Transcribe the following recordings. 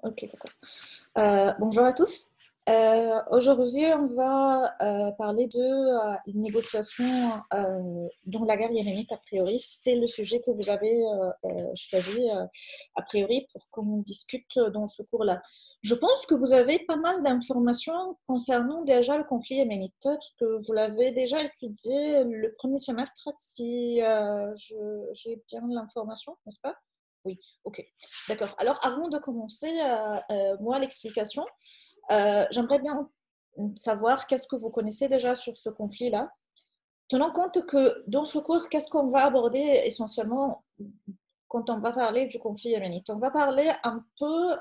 Ok, d'accord. Bonjour à tous. Aujourd'hui, on va parler de négociations dans la guerre yéménite. A priori, c'est le sujet que vous avez choisi a priori pour qu'on discute dans ce cours-là. Je pense que vous avez pas mal d'informations concernant déjà le conflit yéménite, parce que vous l'avez déjà étudié le premier semestre, si j'ai bien l'information, n'est-ce pas? Oui, ok. D'accord. Alors, avant de commencer, moi, l'explication, j'aimerais bien savoir qu'est-ce que vous connaissez déjà sur ce conflit-là. Tenant compte que dans ce cours, qu'est-ce qu'on va aborder essentiellement quand on va parler du conflit yéménite? On va parler un peu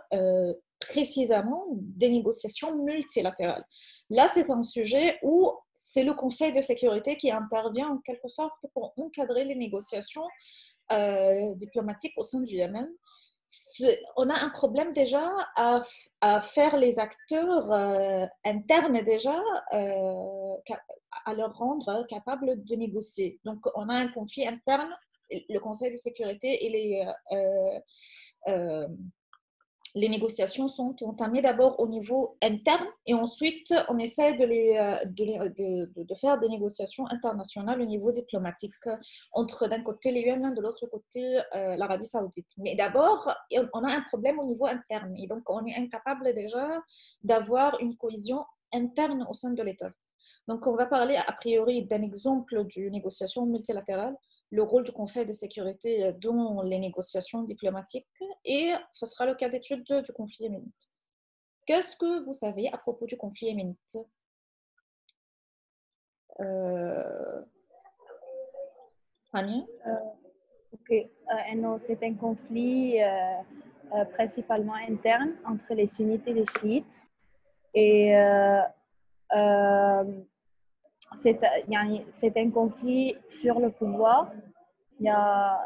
précisément des négociations multilatérales. Là, c'est un sujet où c'est le Conseil de sécurité qui intervient en quelque sorte pour encadrer les négociations diplomatiques au sein du Yémen. On a un problème déjà à faire les acteurs internes déjà, à leur rendre capables de négocier. Donc, on a un conflit interne, le Conseil de sécurité et euh, les négociations sont entamées d'abord au niveau interne et ensuite on essaie de faire des négociations internationales au niveau diplomatique entre d'un côté les Yémen, de l'autre côté l'Arabie Saoudite. Mais d'abord, on a un problème au niveau interne et donc on est incapable déjà d'avoir une cohésion interne au sein de l'État. Donc on va parler a priori d'un exemple d'une négociation multilatérale, le rôle du Conseil de sécurité dans les négociations diplomatiques et ce sera le cas d'étude du conflit yéménite. Qu'est-ce que vous savez à propos du conflit yéménite? Rania? Ok, non, c'est un conflit principalement interne entre les sunnites et les chiites. Et euh, c'est un conflit sur le pouvoir. Il y a,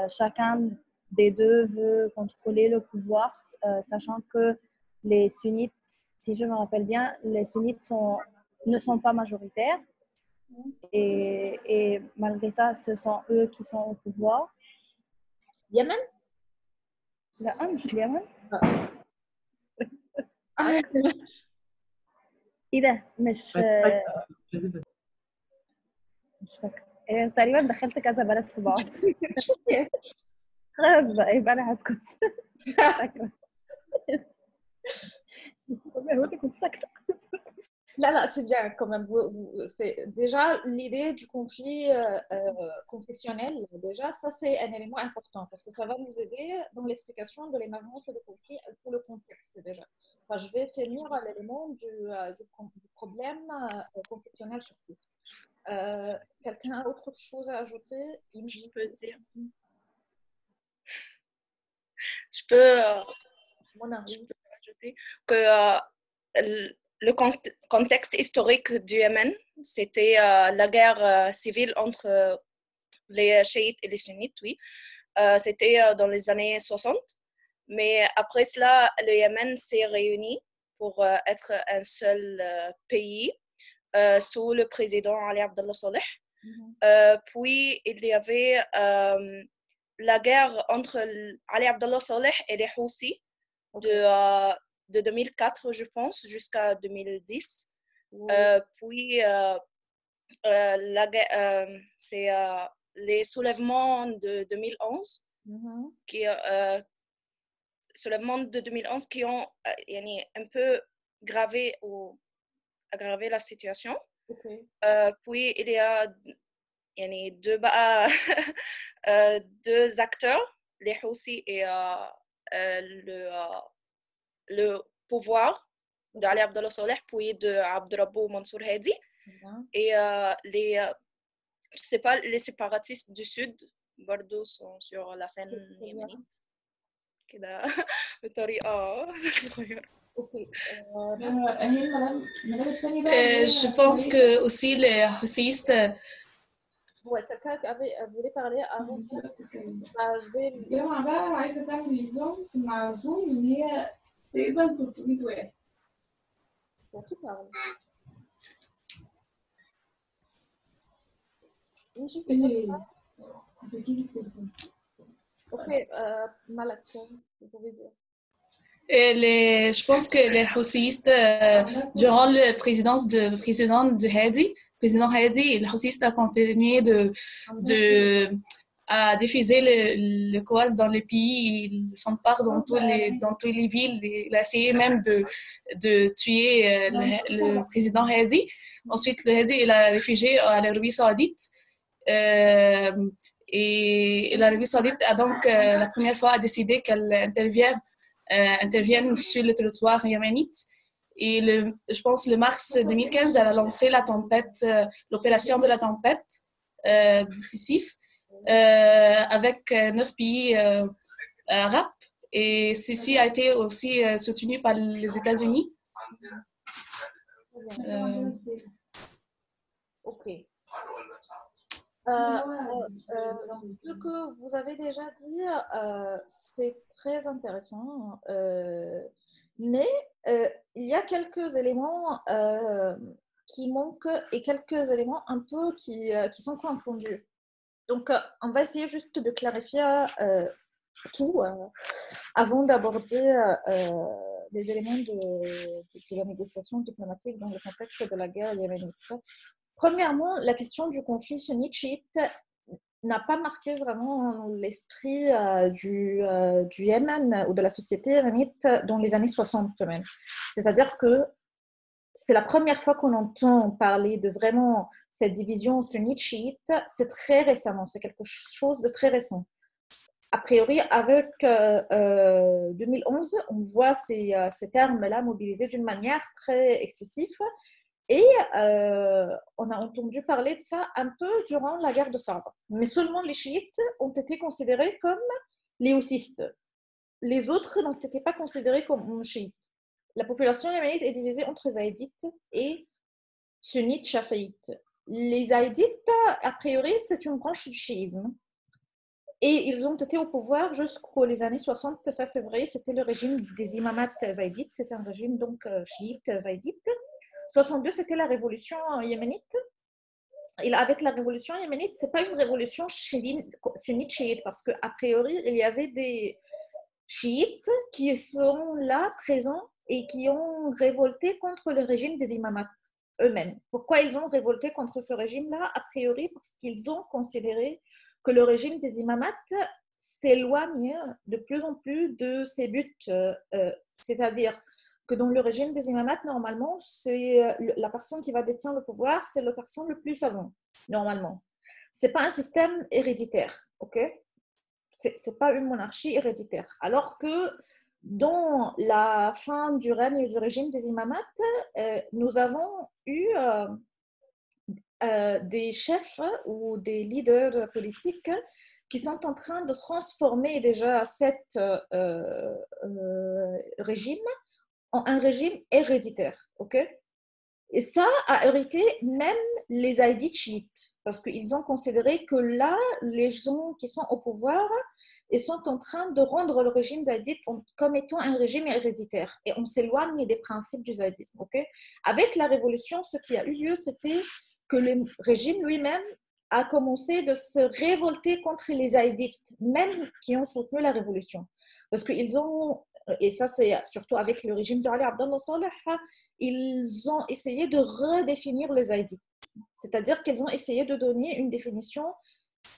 chacun des deux veut contrôler le pouvoir, sachant que les sunnites, si je me rappelle bien, les sunnites ne sont pas majoritaires. Et malgré ça, ce sont eux qui sont au pouvoir. Yémen? لا مش اليمن. Ah. ايه ده مش فاكره يعني تقريبا دخلت كذا بلد في بعض. خلاص بقى يبقى انا هسكت. فاكره. كنت ساكته. Là, là, c'est bien quand même. C'est déjà l'idée du conflit confessionnel. Déjà, ça c'est un élément important parce que ça va nous aider dans l'explication de l'émergence de conflit pour le contexte déjà. Enfin, je vais tenir l'élément du problème confessionnel surtout. Quelqu'un a autre chose à ajouter? Je peux dire. Je peux ajouter que le contexte historique du Yémen, c'était la guerre civile entre les chiites et les sunnites, oui. C'était dans les années 60. Mais après cela, le Yémen s'est réuni pour être un seul pays sous le président Ali Abdullah Saleh. Puis il y avait la guerre entre Ali Abdullah Saleh et les Houthis de 2004, je pense, jusqu'à 2010. Puis c'est les soulèvements de 2011 soulèvements de 2011 qui ont un peu aggravé la situation. Puis il y a deux acteurs, les Houthis et le pouvoir d'Ali Abdullah Saleh, puis de Abdurabou Mansour Hadi. Et je sais pas, les séparatistes du Sud, Bordeaux, sont sur la scène yéménite. كده بطريقة صغيرة. Je pense que aussi les houthis. Ouais, quelqu'un voulait parler avant. Je vais. الجامعة بقى عايزة تعمل ريزونس مع زوم إن هي تقبل 300 واحد. Ok, Malak, vous pouvez dire. Je pense que les houthistes, durant la présidence du président Hadi, les houthistes ont continué à diffuser le Coran dans le pays. Ils s'emparent dans toutes les villes. Il a essayé même de tuer le président Hadi. Ensuite, le Hadi il a réfugié à l'Arabie Saoudite. Et l'Arabie Saoudite a donc la première fois décidé qu'elle interviennent sur le territoire yéménite. Et je pense le mars 2015, elle a lancé la tempête, l'opération de la tempête décisif avec 9 pays arabes. Et ceci a été aussi soutenu par les États-Unis. Ok. Ce que vous avez déjà dit, c'est très intéressant, mais il y a quelques éléments qui manquent et quelques éléments un peu qui sont confondus. Donc, on va essayer juste de clarifier tout avant d'aborder les éléments de la négociation diplomatique dans le contexte de la guerre yéménite. Premièrement, la question du conflit sunnite-chiite n'a pas marqué vraiment l'esprit du Yémen ou de la société yéménite dans les années 60 même. C'est-à-dire que c'est la première fois qu'on entend parler de vraiment cette division sunnite-chiite, c'est très récemment, c'est quelque chose de très récent. A priori, avec 2011, on voit ces termes-là mobilisés d'une manière très excessive. Et on a entendu parler de ça un peu durant la guerre de Saad. Mais seulement les chiites ont été considérés comme les houthistes. Les autres n'ont été pas considérés comme chiites. La population yéménite est divisée entre zaïdites et sunnites chafiites. Les zaïdites, a priori, c'est une branche du chiisme. Et ils ont été au pouvoir jusqu'aux années 60, ça c'est vrai, c'était le régime des imamats zaïdites, c'était un régime donc chiite zaïdite. 62, c'était la révolution yéménite. Et avec la révolution yéménite, ce n'est pas une révolution sunnite chiite, parce qu'a priori, il y avait des chiites qui sont là, présents, et qui ont révolté contre le régime des imamats eux-mêmes. Pourquoi ils ont révolté contre ce régime-là? A priori, parce qu'ils ont considéré que le régime des imamats s'éloigne de plus en plus de ses buts, c'est-à-dire que dans le régime des imamats, normalement, c'est la personne qui va détenir le pouvoir, c'est la personne le plus savant, normalement. Ce n'est pas un système héréditaire, ok? Ce n'est pas une monarchie héréditaire. Alors que dans la fin du règne du régime des imamats, nous avons eu des chefs ou des leaders politiques qui sont en train de transformer déjà cet régime en un régime héréditaire, ok? Et ça a hérité même les zaïdites chiites, parce qu'ils ont considéré que là, les gens qui sont au pouvoir, ils sont en train de rendre le régime zaïdite comme étant un régime héréditaire. Et on s'éloigne des principes du zaïdisme, ok? Avec la révolution, ce qui a eu lieu, c'était que le régime lui-même a commencé de se révolter contre les zaïdites, même qui ont soutenu la révolution. Parce qu'ils ont, et ça c'est surtout avec le régime de Ali Abdallah Saleh, ils ont essayé de redéfinir le zaïdisme. C'est-à-dire qu'ils ont essayé de donner une définition,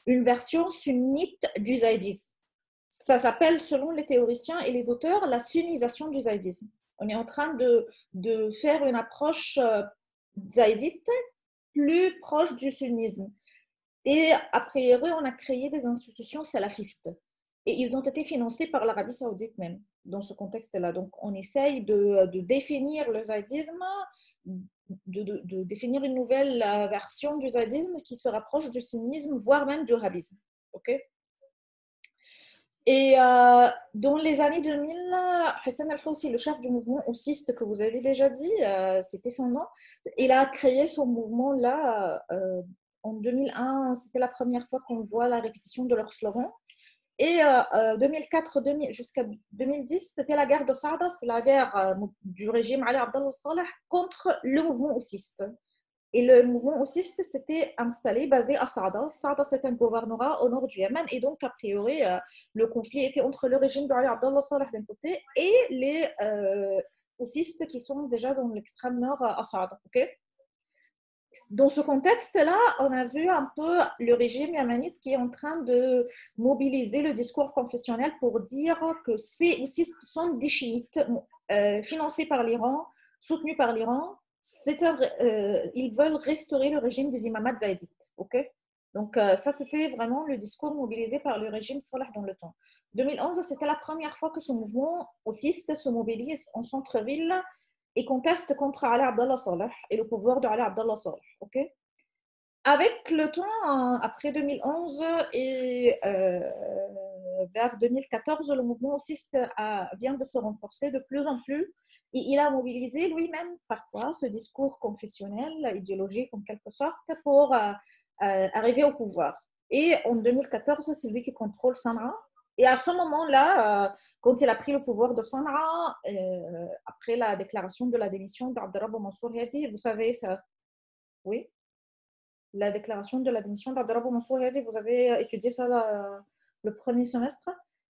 une version sunnite du zaïdisme. Ça s'appelle, selon les théoriciens et les auteurs, la sunnisation du zaïdisme. On est en train de faire une approche zaïdite plus proche du sunnisme. Et a priori, on a créé des institutions salafistes. Et ils ont été financés par l'Arabie saoudite même, dans ce contexte-là. Donc, on essaye de définir le zaïdisme, de définir une nouvelle version du zaïdisme qui se rapproche du sunnisme, voire même du wahhabisme. Okay? Et dans les années 2000, Hassan al-Houssi, le chef du mouvement houthiste que vous avez déjà dit, c'était son nom, il a créé ce mouvement-là en 2001. C'était la première fois qu'on voit la répétition de leur slogan. Et 2004 jusqu'à 2010, c'était la guerre de Saada, c'est la guerre du régime Ali Abdallah Saleh contre le mouvement houthiste. Et le mouvement houthiste s'était installé, basé à Saada. Saada, c'est un gouvernorat au nord du Yémen. Et donc, a priori, le conflit était entre le régime d'Ali Abdallah Saleh d'un côté et les houthistes qui sont déjà dans l'extrême nord à Saada. Okay. Dans ce contexte-là, on a vu un peu le régime yéménite qui est en train de mobiliser le discours confessionnel pour dire que ces houthistes sont des chiites financés par l'Iran, soutenus par l'Iran. Ils veulent restaurer le régime des imamats zaïdites. Okay. Donc, ça, c'était vraiment le discours mobilisé par le régime Saleh dans le temps. 2011, c'était la première fois que ce mouvement houthiste se mobilise en centre-ville et conteste contre Ali Abdallah Saleh et le pouvoir de Ali Abdallah Saleh. Okay. Avec le temps, après 2011 et vers 2014, le mouvement houthiste vient de se renforcer de plus en plus. Et il a mobilisé lui-même parfois ce discours confessionnel, idéologique en quelque sorte, pour arriver au pouvoir. Et en 2014, c'est lui qui contrôle Sanaa. Et à ce moment-là, quand il a pris le pouvoir de Sanaa, après la déclaration de la démission d'Abderrabou Mansour Hadi, vous savez ça, oui, la déclaration de la démission d'Abderrabou Mansour Hadi, vous avez étudié ça le premier semestre.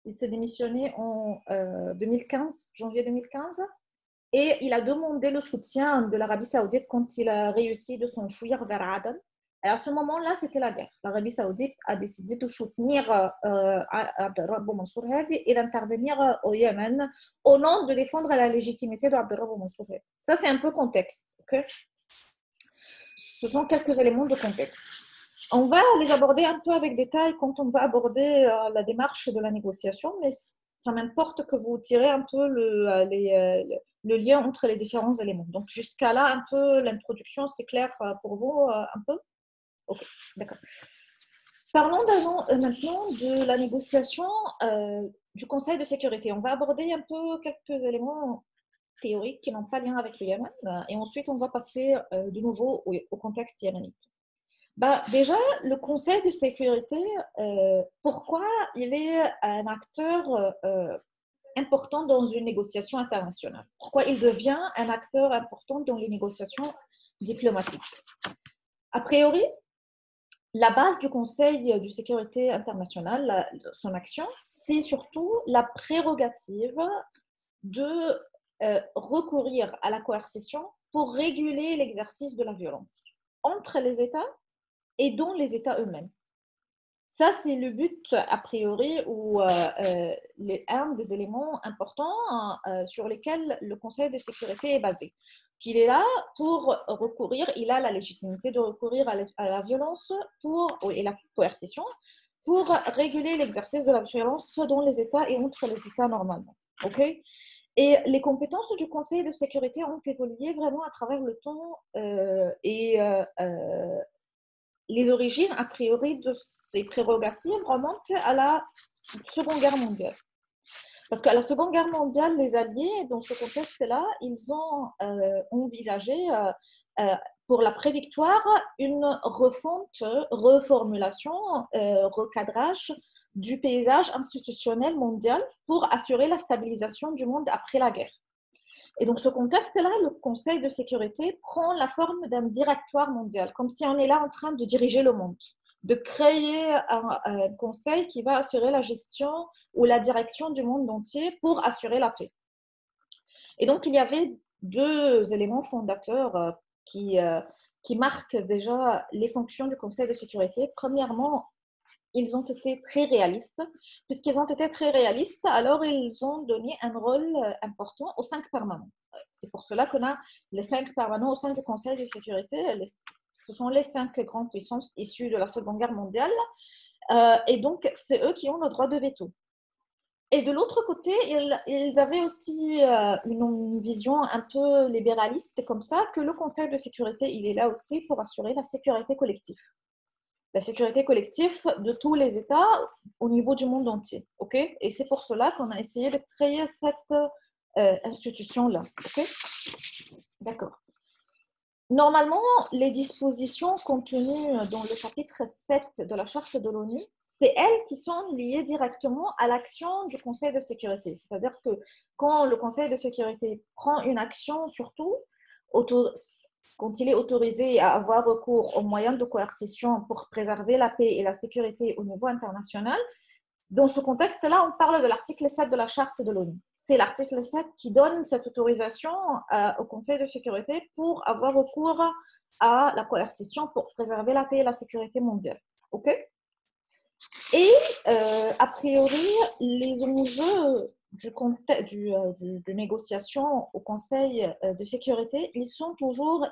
Il s'est démissionné en 2015, janvier 2015, et il a demandé le soutien de l'Arabie Saoudite quand il a réussi de s'enfuir vers Aden. Et à ce moment-là, c'était la guerre. L'Arabie Saoudite a décidé de soutenir Abderrabou Mansour Hadi et d'intervenir au Yémen au nom de défendre la légitimité d'Abderrabou Mansour Hadi. Ça, c'est un peu contexte. Okay. Ce sont quelques éléments de contexte. On va les aborder un peu avec détail quand on va aborder la démarche de la négociation, mais ça m'importe que vous tirez un peu le lien entre les différents éléments. Donc, jusqu'à là, un peu l'introduction, c'est clair pour vous un peu? Ok, d'accord. Parlons maintenant de la négociation du Conseil de sécurité. On va aborder un peu quelques éléments théoriques qui n'ont pas lien avec le Yémen et ensuite on va passer de nouveau au contexte yéménite. Déjà, le Conseil de sécurité, pourquoi il est un acteur important dans une négociation internationale? Pourquoi il devient un acteur important dans les négociations diplomatiques? A priori, la base du Conseil de sécurité internationale, son action, c'est surtout la prérogative de recourir à la coercition pour réguler l'exercice de la violence entre les États et dans les États eux-mêmes. Ça, c'est le but, a priori, ou un des éléments importants sur lesquels le Conseil de sécurité est basé. Qu'il est là pour recourir, il a la légitimité de recourir à la violence et la coercition pour réguler l'exercice de la violence dans les États et entre les États normalement. Okay. Et les compétences du Conseil de sécurité ont évolué vraiment à travers le temps les origines, a priori, de ces prérogatives remontent à la Seconde Guerre mondiale. Parce qu'à la Seconde Guerre mondiale, les Alliés, dans ce contexte-là, ils ont envisagé pour la pré-victoire une refonte, reformulation, recadrage du paysage institutionnel mondial pour assurer la stabilisation du monde après la guerre. Et dans ce contexte-là, le Conseil de sécurité prend la forme d'un directoire mondial, comme si on est là en train de diriger le monde, de créer un conseil qui va assurer la gestion ou la direction du monde entier pour assurer la paix. Et donc, il y avait deux éléments fondateurs qui marquent déjà les fonctions du Conseil de sécurité. Premièrement, ils ont été très réalistes. Puisqu'ils ont été très réalistes, alors ils ont donné un rôle important aux 5 permanents. C'est pour cela qu'on a les 5 permanents au sein du Conseil de sécurité. Ce sont les 5 grandes puissances issues de la Seconde Guerre mondiale. Et donc, c'est eux qui ont le droit de veto. Et de l'autre côté, ils avaient aussi une vision un peu libéraliste, comme ça, que le Conseil de sécurité, il est là aussi pour assurer la sécurité collective. La sécurité collective de tous les États au niveau du monde entier. Okay. Et c'est pour cela qu'on a essayé de créer cette institution-là. Okay. D'accord. Normalement, les dispositions contenues dans le chapitre 7 de la Charte de l'ONU, c'est elles qui sont liées directement à l'action du Conseil de sécurité. C'est-à-dire que quand le Conseil de sécurité prend une action, surtout, quand il est autorisé à avoir recours aux moyens de coercition pour préserver la paix et la sécurité au niveau international, dans ce contexte-là, on parle de l'article 7 de la Charte de l'ONU. C'est l'article 7 qui donne cette autorisation au Conseil de sécurité pour avoir recours à la coercition pour préserver la paix et la sécurité mondiale. OK? Et a priori, les enjeux de négociation au Conseil de sécurité, ils sont toujours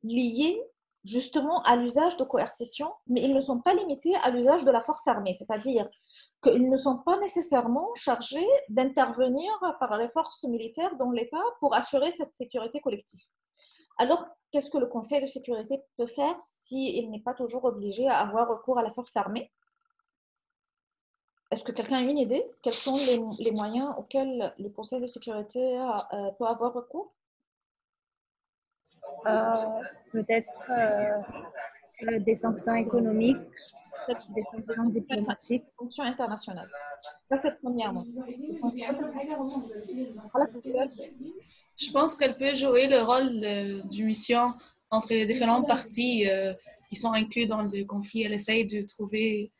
liés justement à l'usage de coercition, mais ils ne sont pas limités à l'usage de la force armée, c'est-à-dire qu'ils ne sont pas nécessairement chargés d'intervenir par les forces militaires dans l'État pour assurer cette sécurité collective. Alors, qu'est-ce que le Conseil de sécurité peut faire s'il n'est pas toujours obligé à avoir recours à la force armée? Est-ce que quelqu'un a une idée? Quels sont les moyens auxquels le Conseil de sécurité peut avoir recours? Peut-être des sanctions économiques, des sanctions diplomatiques. Sanctions internationales. Ça, c'est premièrement. Je pense qu'elle peut jouer le rôle d'une mission entre les différentes parties qui sont inclus dans le conflit. Elle essaye de trouver,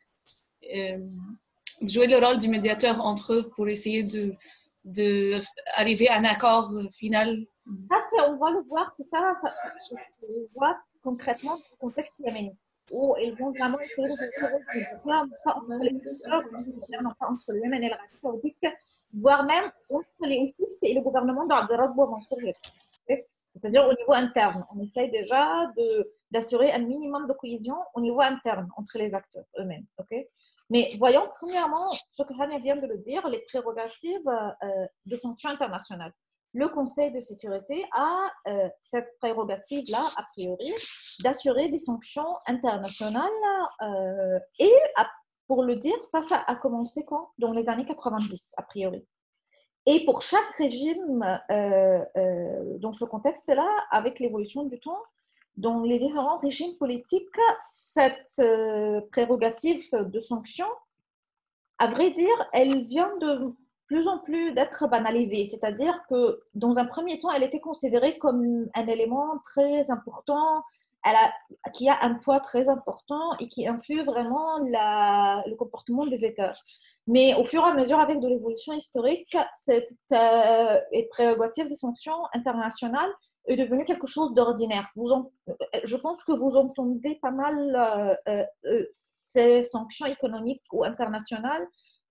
de jouer le rôle du médiateur entre eux pour essayer de arriver à un accord final. Ça, on va le voir, tout ça, on voit concrètement dans le contexte yéménite, où ils vont vraiment essayer de trouver des médiateurs, non pas entre le Yémen et l'Arabie Saoudite, voire même entre les houthis et le gouvernement d'Abdelrabbour Mansour. C'est-à-dire au niveau interne. On essaye déjà d'assurer un minimum de cohésion au niveau interne entre les acteurs eux-mêmes. Okay? Mais voyons premièrement ce que Rania vient de le dire, les prérogatives de sanctions internationales. Le Conseil de sécurité a cette prérogative-là, a priori, d'assurer des sanctions internationales et, pour le dire, ça a commencé quand? Dans les années 90, a priori. Et pour chaque régime, dans ce contexte-là, avec l'évolution du temps, dans les différents régimes politiques, cette prérogative de sanction, à vrai dire, elle vient de plus en plus d'être banalisée. C'est-à-dire que dans un premier temps, elle était considérée comme un élément très important, qui a un poids très important et qui influe vraiment le comportement des États. Mais au fur et à mesure, avec de l'évolution historique, cette prérogative des sanctions internationales est devenue quelque chose d'ordinaire. Je pense que vous entendez pas mal ces sanctions économiques ou internationales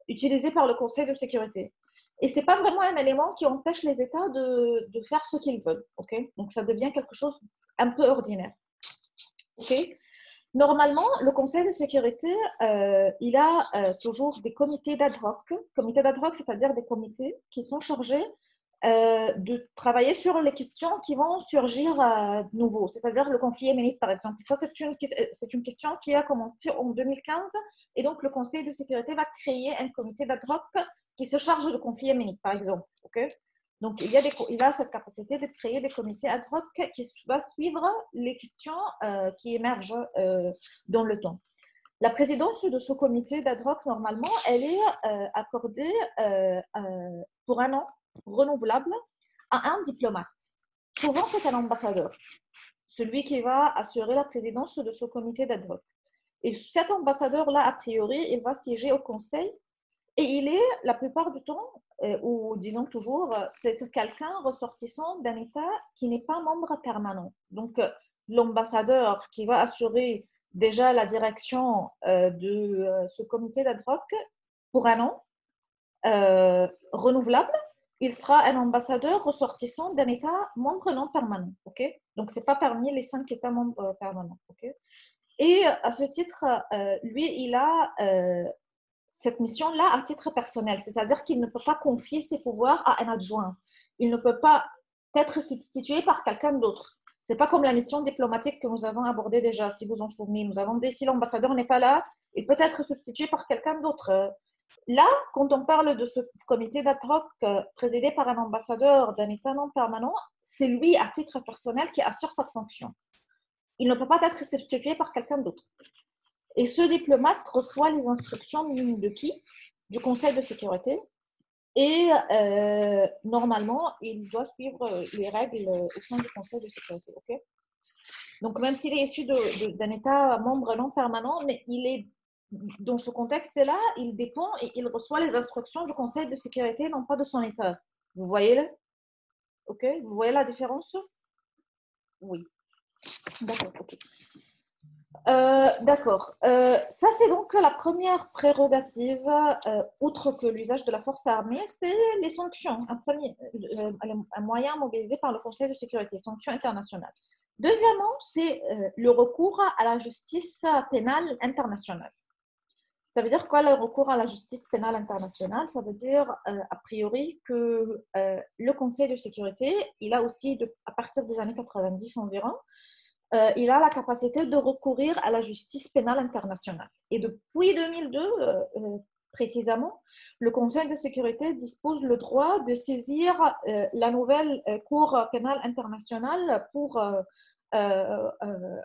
utilisées par le Conseil de sécurité. Et ce n'est pas vraiment un élément qui empêche les États de faire ce qu'ils veulent. Okay? Donc, ça devient quelque chose un peu ordinaire. Okay? Normalement, le Conseil de sécurité, il a toujours des comités d'ad hoc. Comités d'ad hoc, c'est-à-dire des comités qui sont chargés de travailler sur les questions qui vont surgir de nouveau, c'est-à-dire le conflit yéménite, par exemple. Ça, c'est une question qui a commencé en 2015, et donc le Conseil de sécurité va créer un comité d'ad hoc qui se charge du conflit yéménite, par exemple. Okay? Donc, il a cette capacité de créer des comités ad hoc qui va suivre les questions qui émergent dans le temps. La présidence de ce comité d'ad hoc, normalement, elle est accordée pour un an renouvelable à un diplomate. Souvent, c'est un ambassadeur, celui qui va assurer la présidence de ce comité d'ad hoc. Et cet ambassadeur-là, a priori, il va siéger au conseil et il est, la plupart du temps, ou disons toujours, c'est quelqu'un ressortissant d'un État qui n'est pas membre permanent. Donc, l'ambassadeur qui va assurer déjà la direction de ce comité d'ad hoc pour un an renouvelable, il sera un ambassadeur ressortissant d'un État membre non permanent. Okay? Donc, ce n'est pas parmi les 5 États membres permanents. Okay? Et à ce titre, lui, il a cette mission-là à titre personnel, c'est-à-dire qu'il ne peut pas confier ses pouvoirs à un adjoint. Il ne peut pas être substitué par quelqu'un d'autre. Ce n'est pas comme la mission diplomatique que nous avons abordée déjà, si vous en souvenez. Nous avons dit, si l'ambassadeur n'est pas là, il peut être substitué par quelqu'un d'autre. Là, quand on parle de ce comité d'ad hoc présidé par un ambassadeur d'un État non permanent, c'est lui, à titre personnel, qui assure cette fonction. Il ne peut pas être substitué par quelqu'un d'autre. Et ce diplomate reçoit les instructions de qui? Du Conseil de sécurité. Et normalement, il doit suivre les règles au sein du Conseil de sécurité. Okay? Donc, même s'il est issu d'un État membre non permanent, mais il est dans ce contexte-là, il dépend et il reçoit les instructions du Conseil de sécurité, non pas de son État. Vous voyez là? OK? Vous voyez la différence? Oui. D'accord. OK. D'accord. Ça, c'est donc la première prérogative, outre que l'usage de la force armée, c'est les sanctions. Un moyen mobilisé par le Conseil de sécurité, sanctions internationales. Deuxièmement, c'est le recours à la justice pénale internationale. Ça veut dire quoi le recours à la justice pénale internationale? Ça veut dire, a priori, que le Conseil de sécurité, il a aussi, à partir des années 90 environ, il a la capacité de recourir à la justice pénale internationale. Et depuis 2002, précisément, le Conseil de sécurité dispose le droit de saisir la nouvelle Cour pénale internationale pour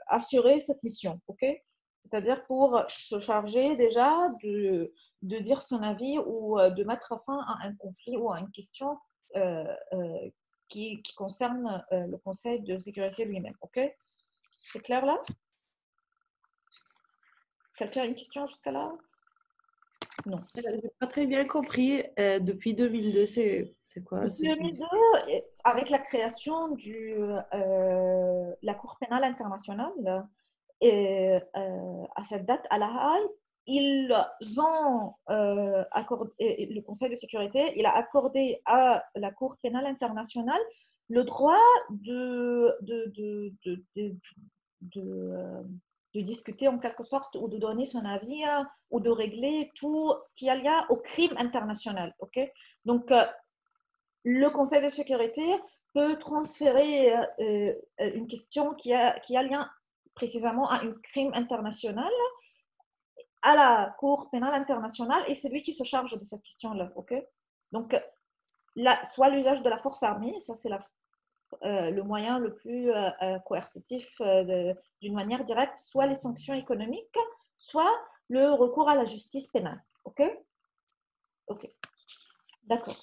assurer cette mission. OK? C'est-à-dire pour se charger déjà de dire son avis ou de mettre fin à un conflit ou à une question qui concerne le Conseil de sécurité lui-même. OK? C'est clair là? Quelqu'un a une question jusqu'à là? Non. Je n'ai pas très bien compris. Depuis 2002, c'est quoi Depuis 2002, avec la création la Cour pénale internationale, et, à cette date, à La Haye, ils ont accordé, le Conseil de sécurité, il a accordé à la Cour pénale internationale le droit de discuter en quelque sorte ou de donner son avis ou de régler tout ce qu'il y a au crime international. Okay? Donc, le Conseil de sécurité peut transférer une question qui a lien précisément à un crime international à la Cour pénale internationale et c'est lui qui se charge de cette question-là. Okay? Donc, soit l'usage de la force armée, ça c'est le moyen le plus coercitif d'une manière directe, soit les sanctions économiques, soit le recours à la justice pénale. OK? OK. D'accord.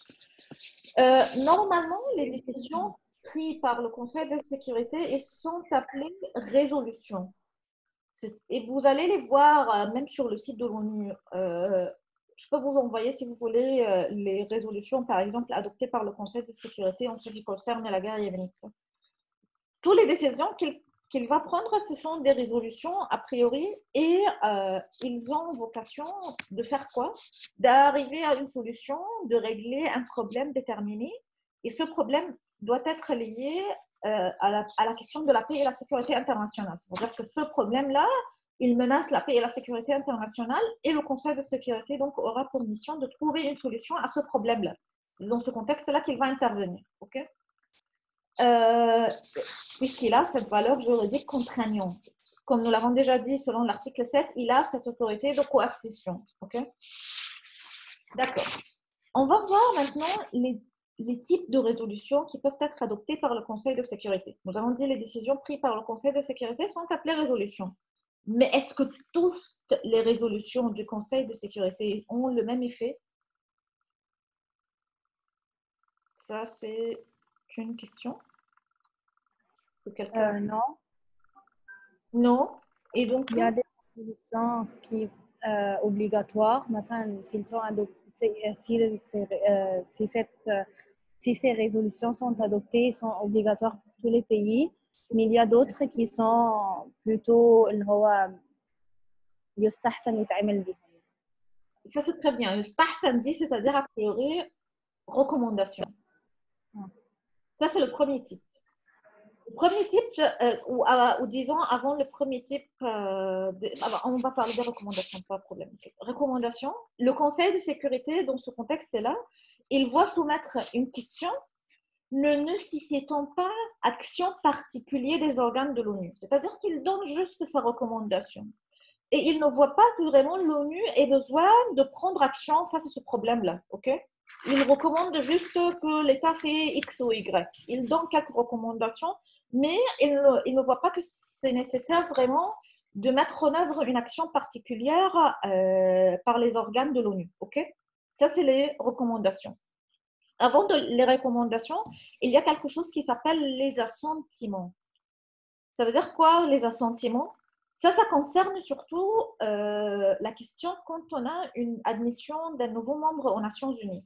Normalement, les décisions prises par le Conseil de sécurité sont appelées résolutions. Et vous allez les voir même sur le site de l'ONU. Je peux vous envoyer, si vous voulez, les résolutions, par exemple, adoptées par le Conseil de sécurité en ce qui concerne la guerre yéménite. Toutes les décisions qu'il va prendre, ce sont des résolutions a priori et ils ont vocation de faire quoi? D'arriver à une solution, de régler un problème déterminé et ce problème doit être lié à la question de la paix et la sécurité internationale. C'est-à-dire que ce problème-là, il menace la paix et la sécurité internationale et le Conseil de sécurité donc aura pour mission de trouver une solution à ce problème-là. C'est dans ce contexte-là qu'il va intervenir. OK? Puisqu'il a cette valeur juridique contraignante. Comme nous l'avons déjà dit, selon l'article 7, il a cette autorité de coercition. Okay? D'accord. On va voir maintenant les types de résolutions qui peuvent être adoptées par le Conseil de sécurité. Nous avons dit que les décisions prises par le Conseil de sécurité sont appelées résolutions. Mais est-ce que toutes les résolutions du Conseil de sécurité ont le même effet? Ça, c'est une question. Non. Non. Et donc, il y a des résolutions qui obligatoires. Si ces résolutions sont adoptées, sont obligatoires pour tous les pays. Mais il y a d'autres qui sont plutôt ça c'est très bien. C'est-à-dire a priori recommandation. Ça c'est le premier type. Le premier type, ou disons avant le premier type, on va parler des recommandations, pas de problème. Recommandation, le Conseil de sécurité, dans ce contexte-là, il va soumettre une question ne nécessitant pas action particulière des organes de l'ONU. C'est-à-dire qu'il donne juste sa recommandation. Et il ne voit pas que vraiment l'ONU ait besoin de prendre action face à ce problème-là. OK? Il recommande juste que l'État fait X ou Y. Il donne quelques recommandations, mais il ne voit pas que c'est nécessaire vraiment de mettre en œuvre une action particulière par les organes de l'ONU. OK? Ça, c'est les recommandations. Avant les recommandations, il y a quelque chose qui s'appelle les assentiments. Ça veut dire quoi, les assentiments? Ça concerne surtout la question quand on a une admission d'un nouveau membre aux Nations Unies.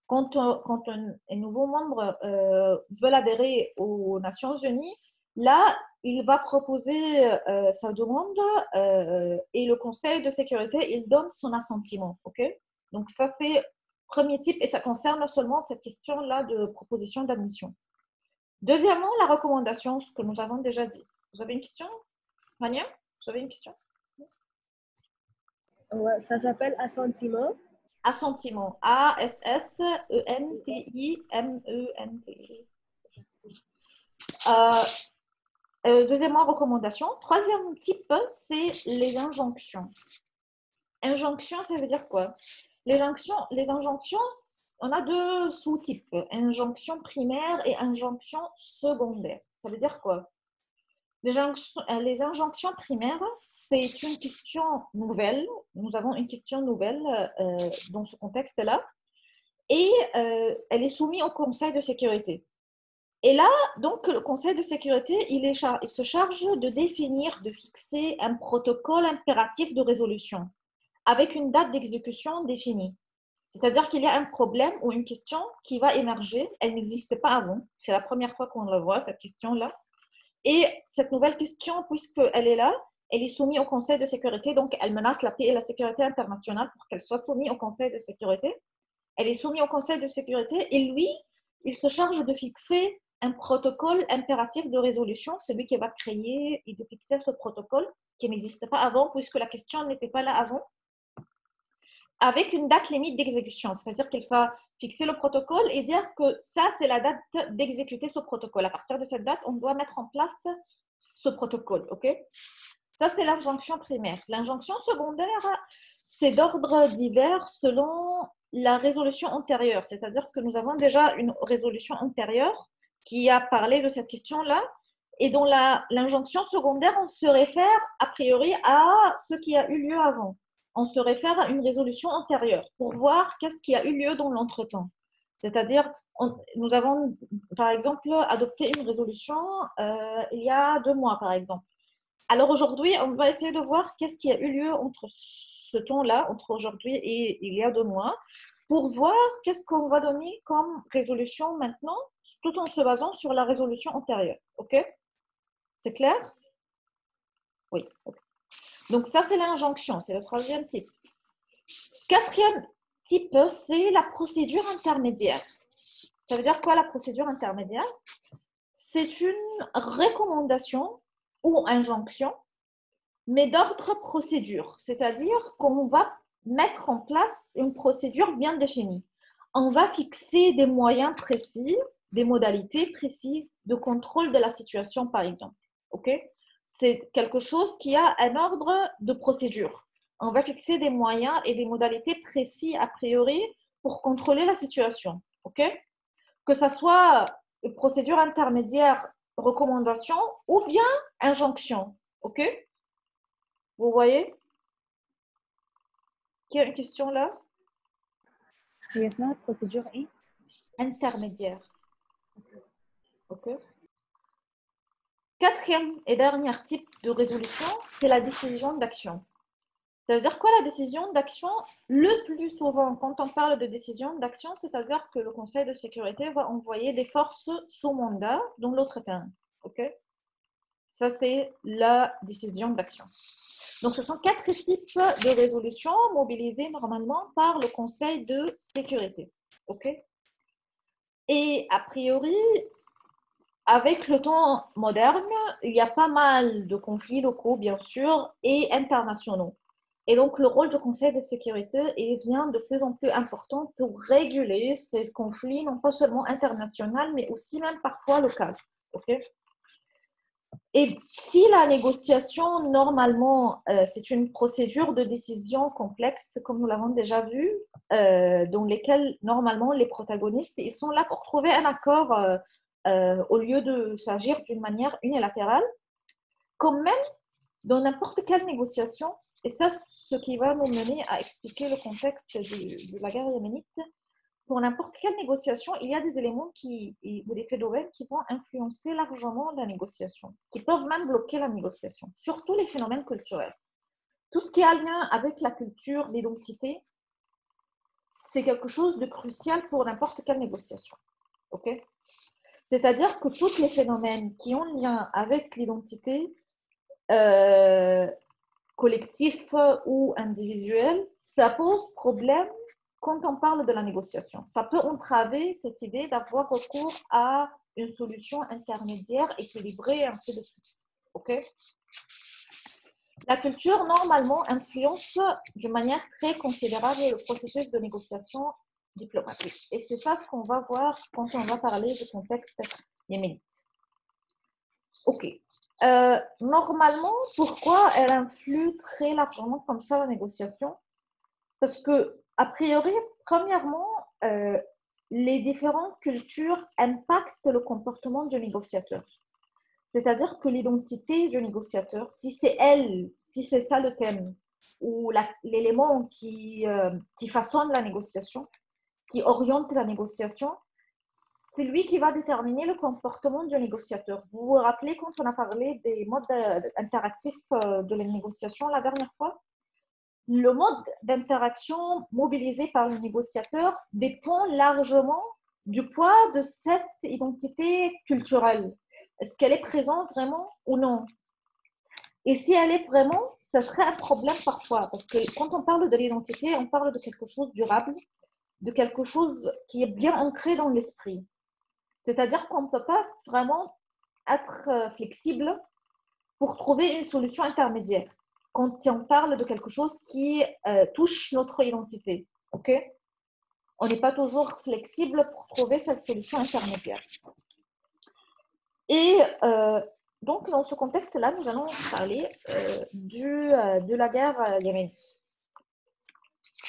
Quand un nouveau membre veut adhérer aux Nations Unies, là, il va proposer sa demande et le Conseil de sécurité, il donne son assentiment. Ok? Donc, ça, c'est premier type et ça concerne seulement cette question-là de proposition d'admission. Deuxièmement, la recommandation, ce que nous avons déjà dit. Vous avez une question, Rania? Vous avez une question? Ouais, ça s'appelle assentiment. Assentiment. A-S-S-E-N-T-I-M-E-N-T. Deuxièmement, recommandation. Troisième type, c'est les injonctions. Injonction, ça veut dire quoi? Les injonctions, on a deux sous-types. Injonction primaire et injonction secondaire. Ça veut dire quoi? Les injonctions primaires, c'est une question nouvelle. Nous avons une question nouvelle dans ce contexte-là. Et elle est soumise au Conseil de sécurité. Et là, donc, le Conseil de sécurité, il se charge de définir, de fixer un protocole impératif de résolution avec une date d'exécution définie. C'est-à-dire qu'il y a un problème ou une question qui va émerger. Elle n'existe pas avant. C'est la première fois qu'on la voit, cette question-là. Et cette nouvelle question, puisqu'elle est là, elle est soumise au Conseil de sécurité, donc elle menace la paix et la sécurité internationale pour qu'elle soit soumise au Conseil de sécurité. Elle est soumise au Conseil de sécurité et lui, il se charge de fixer un protocole impératif de résolution. C'est lui qui va créer et de fixer ce protocole qui n'existe pas avant, puisque la question n'était pas là avant, avec une date limite d'exécution. C'est-à-dire qu'il faut fixer le protocole et dire que ça, c'est la date d'exécuter ce protocole. À partir de cette date, on doit mettre en place ce protocole. Ok? Ça, c'est l'injonction primaire. L'injonction secondaire, c'est d'ordre divers selon la résolution antérieure. C'est-à-dire que nous avons déjà une résolution antérieure qui a parlé de cette question-là. Et dans l'injonction secondaire, on se réfère a priori à ce qui a eu lieu avant. On se réfère à une résolution antérieure pour voir qu'est-ce qui a eu lieu dans l'entretemps. C'est-à-dire, nous avons, par exemple, adopté une résolution il y a 2 mois, par exemple. Alors aujourd'hui, on va essayer de voir qu'est-ce qui a eu lieu entre ce temps-là, entre aujourd'hui et il y a 2 mois, pour voir qu'est-ce qu'on va donner comme résolution maintenant, tout en se basant sur la résolution antérieure. OK? C'est clair? Oui. Okay. Donc ça, c'est l'injonction, c'est le troisième type. Quatrième type, c'est la procédure intermédiaire. Ça veut dire quoi la procédure intermédiaire? C'est une recommandation ou injonction, mais d'ordre procédure, c'est-à-dire qu'on va mettre en place une procédure bien définie. On va fixer des moyens précis, des modalités précises de contrôle de la situation, par exemple. OK? C'est quelque chose qui a un ordre de procédure. On va fixer des moyens et des modalités précis a priori pour contrôler la situation. OK? Que ce soit une procédure intermédiaire, recommandation ou bien injonction. OK? Vous voyez? Qui a une question là? هي اسمها procédure ايه؟ Intermédiaire. OK. Quatrième et dernier type de résolution, c'est la décision d'action. Ça veut dire quoi la décision d'action? Le plus souvent, quand on parle de décision d'action, c'est-à-dire que le Conseil de sécurité va envoyer des forces sous mandat dans l'autre terrain. OK? Ça, c'est la décision d'action. Donc, ce sont 4 types de résolutions mobilisées normalement par le Conseil de sécurité. OK? Et a priori, avec le temps moderne, il y a pas mal de conflits locaux, bien sûr, et internationaux. Et donc, le rôle du Conseil de sécurité devient de plus en plus important pour réguler ces conflits, non pas seulement internationaux, mais aussi même parfois locaux. OK? Et si la négociation, normalement, c'est une procédure de décision complexe, comme nous l'avons déjà vu, dans lesquelles, normalement, les protagonistes, ils sont là pour trouver un accord au lieu de s'agir d'une manière unilatérale. Comme même dans n'importe quelle négociation, et ça, ce qui va nous mener à expliquer le contexte de la guerre yéménite, pour n'importe quelle négociation, il y a des éléments ou des phénomènes qui vont influencer largement la négociation, qui peuvent même bloquer la négociation, surtout les phénomènes culturels. Tout ce qui a lien avec la culture, l'identité, c'est quelque chose de crucial pour n'importe quelle négociation. Ok? C'est-à-dire que tous les phénomènes qui ont lien avec l'identité collective ou individuelle, ça pose problème quand on parle de la négociation. Ça peut entraver cette idée d'avoir recours à une solution intermédiaire, équilibrée, et ainsi de suite. Ok? La culture, normalement, influence d'une manière très considérable le processus de négociation diplomatique. Et c'est ça ce qu'on va voir quand on va parler du contexte yéménite. OK. Normalement, pourquoi elle influe très largement comme ça la négociation? Parce que, a priori, premièrement, les différentes cultures impactent le comportement du négociateur. C'est-à-dire que l'identité du négociateur, si c'est ça le thème, ou l'élément qui façonne la négociation, qui oriente la négociation, c'est lui qui va déterminer le comportement du négociateur. Vous vous rappelez quand on a parlé des modes interactifs de la négociation la dernière fois? Le mode d'interaction mobilisé par le négociateur dépend largement du poids de cette identité culturelle. Est-ce qu'elle est présente vraiment ou non? Et si elle est vraiment, ça serait un problème parfois, parce que quand on parle de l'identité, on parle de quelque chose de durable, de quelque chose qui est bien ancré dans l'esprit. C'est-à-dire qu'on ne peut pas vraiment être flexible pour trouver une solution intermédiaire quand on parle de quelque chose qui touche notre identité. Ok? On n'est pas toujours flexible pour trouver cette solution intermédiaire. Et donc, dans ce contexte-là, nous allons parler de la guerre yéménite.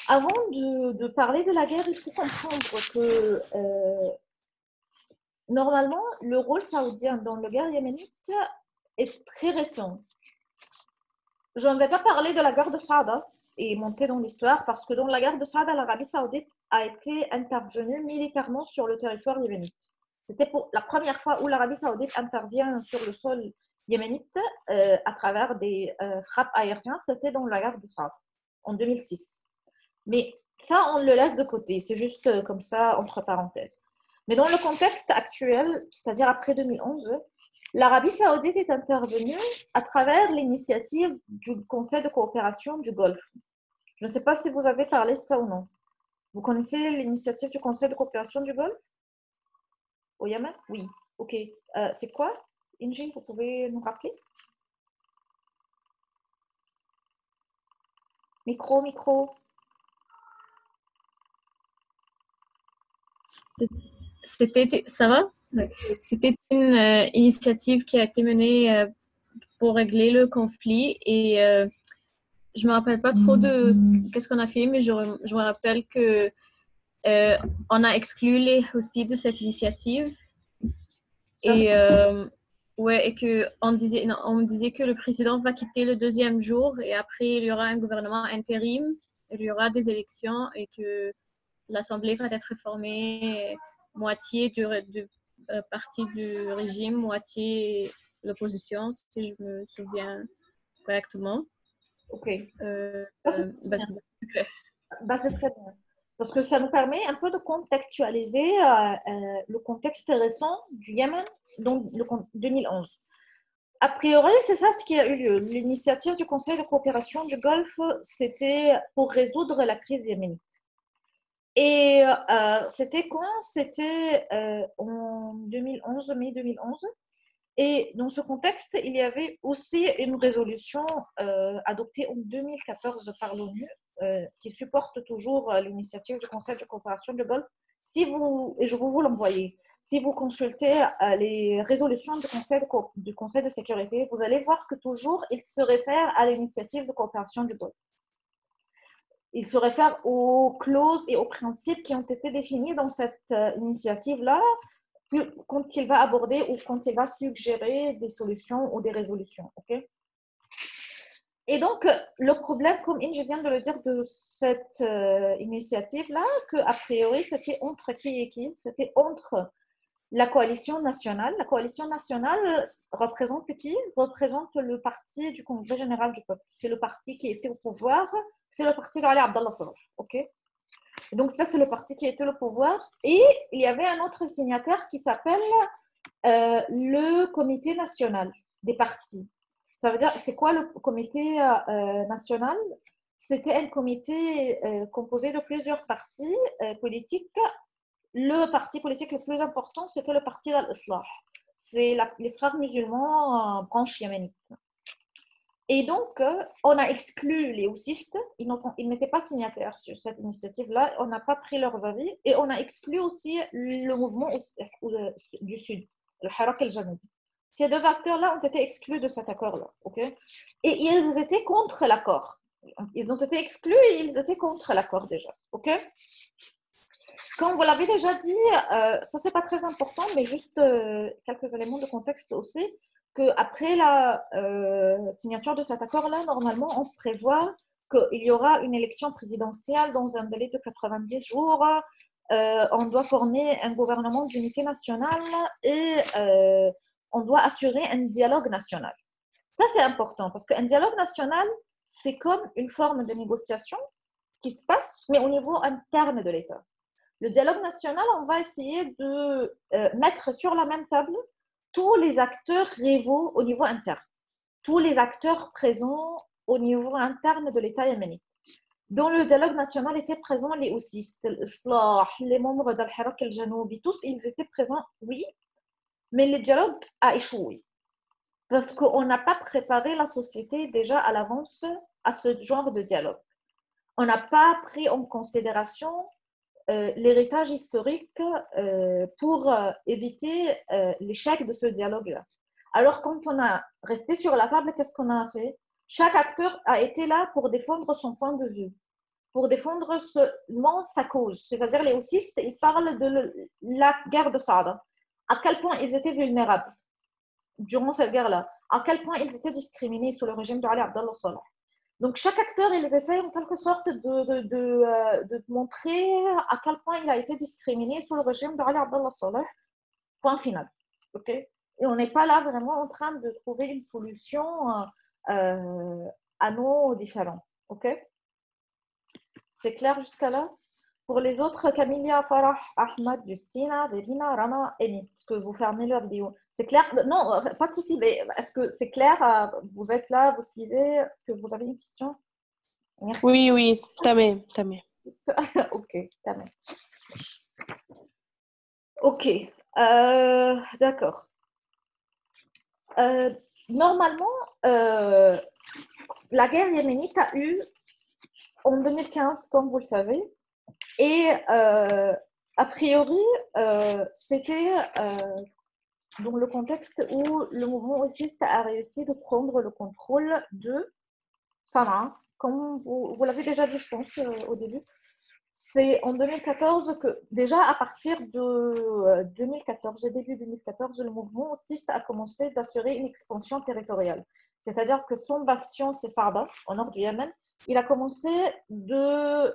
Avant de parler de la guerre, il faut comprendre que normalement, le rôle saoudien dans la guerre yéménite est très récent. Je ne vais pas parler de la guerre de Saada et monter dans l'histoire parce que dans la guerre de Saada, l'Arabie saoudite a été intervenue militairement sur le territoire yéménite. C'était pour la première fois où l'Arabie saoudite intervient sur le sol yéménite à travers des frappes aériennes. C'était dans la guerre de Saada en 2006. Mais ça, on le laisse de côté. C'est juste comme ça, entre parenthèses. Mais dans le contexte actuel, c'est-à-dire après 2011, l'Arabie saoudite est intervenue à travers l'initiative du Conseil de coopération du Golfe. Je ne sais pas si vous avez parlé de ça ou non. Vous connaissez l'initiative du Conseil de coopération du Golfe au Yémen? Oui. OK. C'est quoi, Inji? Vous pouvez nous rappeler? Micro. Ça va? Ouais. C'était une initiative qui a été menée pour régler le conflit et je me rappelle pas trop de qu'est-ce qu'on a fait, mais je me rappelle que on a exclu les Houthis de cette initiative et ouais, et que on disait que le président va quitter le deuxième jour et après il y aura un gouvernement intérim, il y aura des élections et que l'Assemblée va être formée moitié du parti du régime, moitié l'opposition, si je me souviens correctement. OK. C'est très bien. Parce que ça nous permet un peu de contextualiser le contexte récent du Yémen, donc 2011. A priori, c'est ça ce qui a eu lieu. L'initiative du Conseil de coopération du Golfe, c'était pour résoudre la crise yéménite. Et c'était quand? C'était en 2011, mai 2011. Et dans ce contexte, il y avait aussi une résolution adoptée en 2014 par l'ONU qui supporte toujours l'initiative du Conseil de coopération du Golfe. Et je vais vous l'envoyer. Si vous consultez les résolutions du Conseil de sécurité, vous allez voir que toujours, il se réfère à l'initiative de coopération du Golfe. Il se réfère aux clauses et aux principes qui ont été définis dans cette initiative-là quand il va aborder ou quand il va suggérer des solutions ou des résolutions. Okay? Et donc, le problème, comme je viens de le dire, de cette initiative-là, qu'a priori, c'était entre qui et qui? C'était entre la coalition nationale. La coalition nationale représente qui? Représente le parti du Congrès général du peuple. C'est le parti qui était au pouvoir. C'est le parti d'Ali Abdallah Saleh. OK? Donc, ça, c'est le parti qui était au pouvoir. Et il y avait un autre signataire qui s'appelle le comité national des partis. Ça veut dire, c'est quoi le comité national? C'était un comité composé de plusieurs partis politiques. Le parti politique le plus important, c'était le parti d'Al-Islah. C'est les frères musulmans, branche yéménite. Et donc, on a exclu les houssistes. Ils n'étaient pas signataires sur cette initiative-là. On n'a pas pris leurs avis. Et on a exclu aussi le mouvement du Sud, le Harak el-Janoub. Ces deux acteurs-là ont été exclus de cet accord-là. Okay? Et ils étaient contre l'accord. Ils ont été exclus et ils étaient contre l'accord déjà. OK? Comme vous l'avez déjà dit, ça c'est pas très important, mais juste quelques éléments de contexte aussi, qu'après la signature de cet accord-là, normalement, on prévoit qu'il y aura une élection présidentielle dans un délai de 90 jours. On doit former un gouvernement d'unité nationale et on doit assurer un dialogue national. Ça, c'est important parce qu'un dialogue national, c'est comme une forme de négociation qui se passe, mais au niveau interne de l'État. Le dialogue national, on va essayer de mettre sur la même table tous les acteurs rivaux au niveau interne, tous les acteurs présents au niveau interne de l'État yéménite. Dans le dialogue national étaient présents les houssistes, l'Islah, les membres d'Al-Harak el-Janoubi, tous ils étaient présents, oui, mais le dialogue a échoué. Parce qu'on n'a pas préparé la société déjà à l'avance à ce genre de dialogue. On n'a pas pris en considération l'héritage historique pour éviter l'échec de ce dialogue-là. Alors, quand on a resté sur la table, qu'est-ce qu'on a fait? Chaque acteur a été là pour défendre son point de vue, pour défendre seulement sa cause. C'est-à-dire, les houssistes, ils parlent de la guerre de Saada, à quel point ils étaient vulnérables durant cette guerre-là, à quel point ils étaient discriminés sous le régime de Ali Abdallah Saleh. Donc, chaque acteur, ils essaient en quelque sorte de montrer à quel point il a été discriminé sous le régime de Ali Abdallah Saleh. Point final. Okay? Et on n'est pas là vraiment en train de trouver une solution à nos différends. Okay? C'est clair jusqu'à là? Pour les autres, Camilla, Farah, Ahmad, Justina, Verina, Rama, Amy, est-ce que vous fermez la vidéo? C'est clair? Non, pas de souci, mais est-ce que c'est clair? Vous êtes là, vous suivez? Est-ce que vous avez une question? Merci. Oui, tamam. Ok, tamam. Ok, d'accord. Normalement, la guerre yéménite a eu en 2015, comme vous le savez, et a priori, c'était dans le contexte où le mouvement houssiste a réussi de prendre le contrôle de Sanaa, comme vous l'avez déjà dit, je pense, au début. C'est en 2014 que, déjà à partir de 2014, début 2014, le mouvement houssiste a commencé d'assurer une expansion territoriale. C'est-à-dire que son bastion, c'est Saada, au nord du Yémen, il a commencé de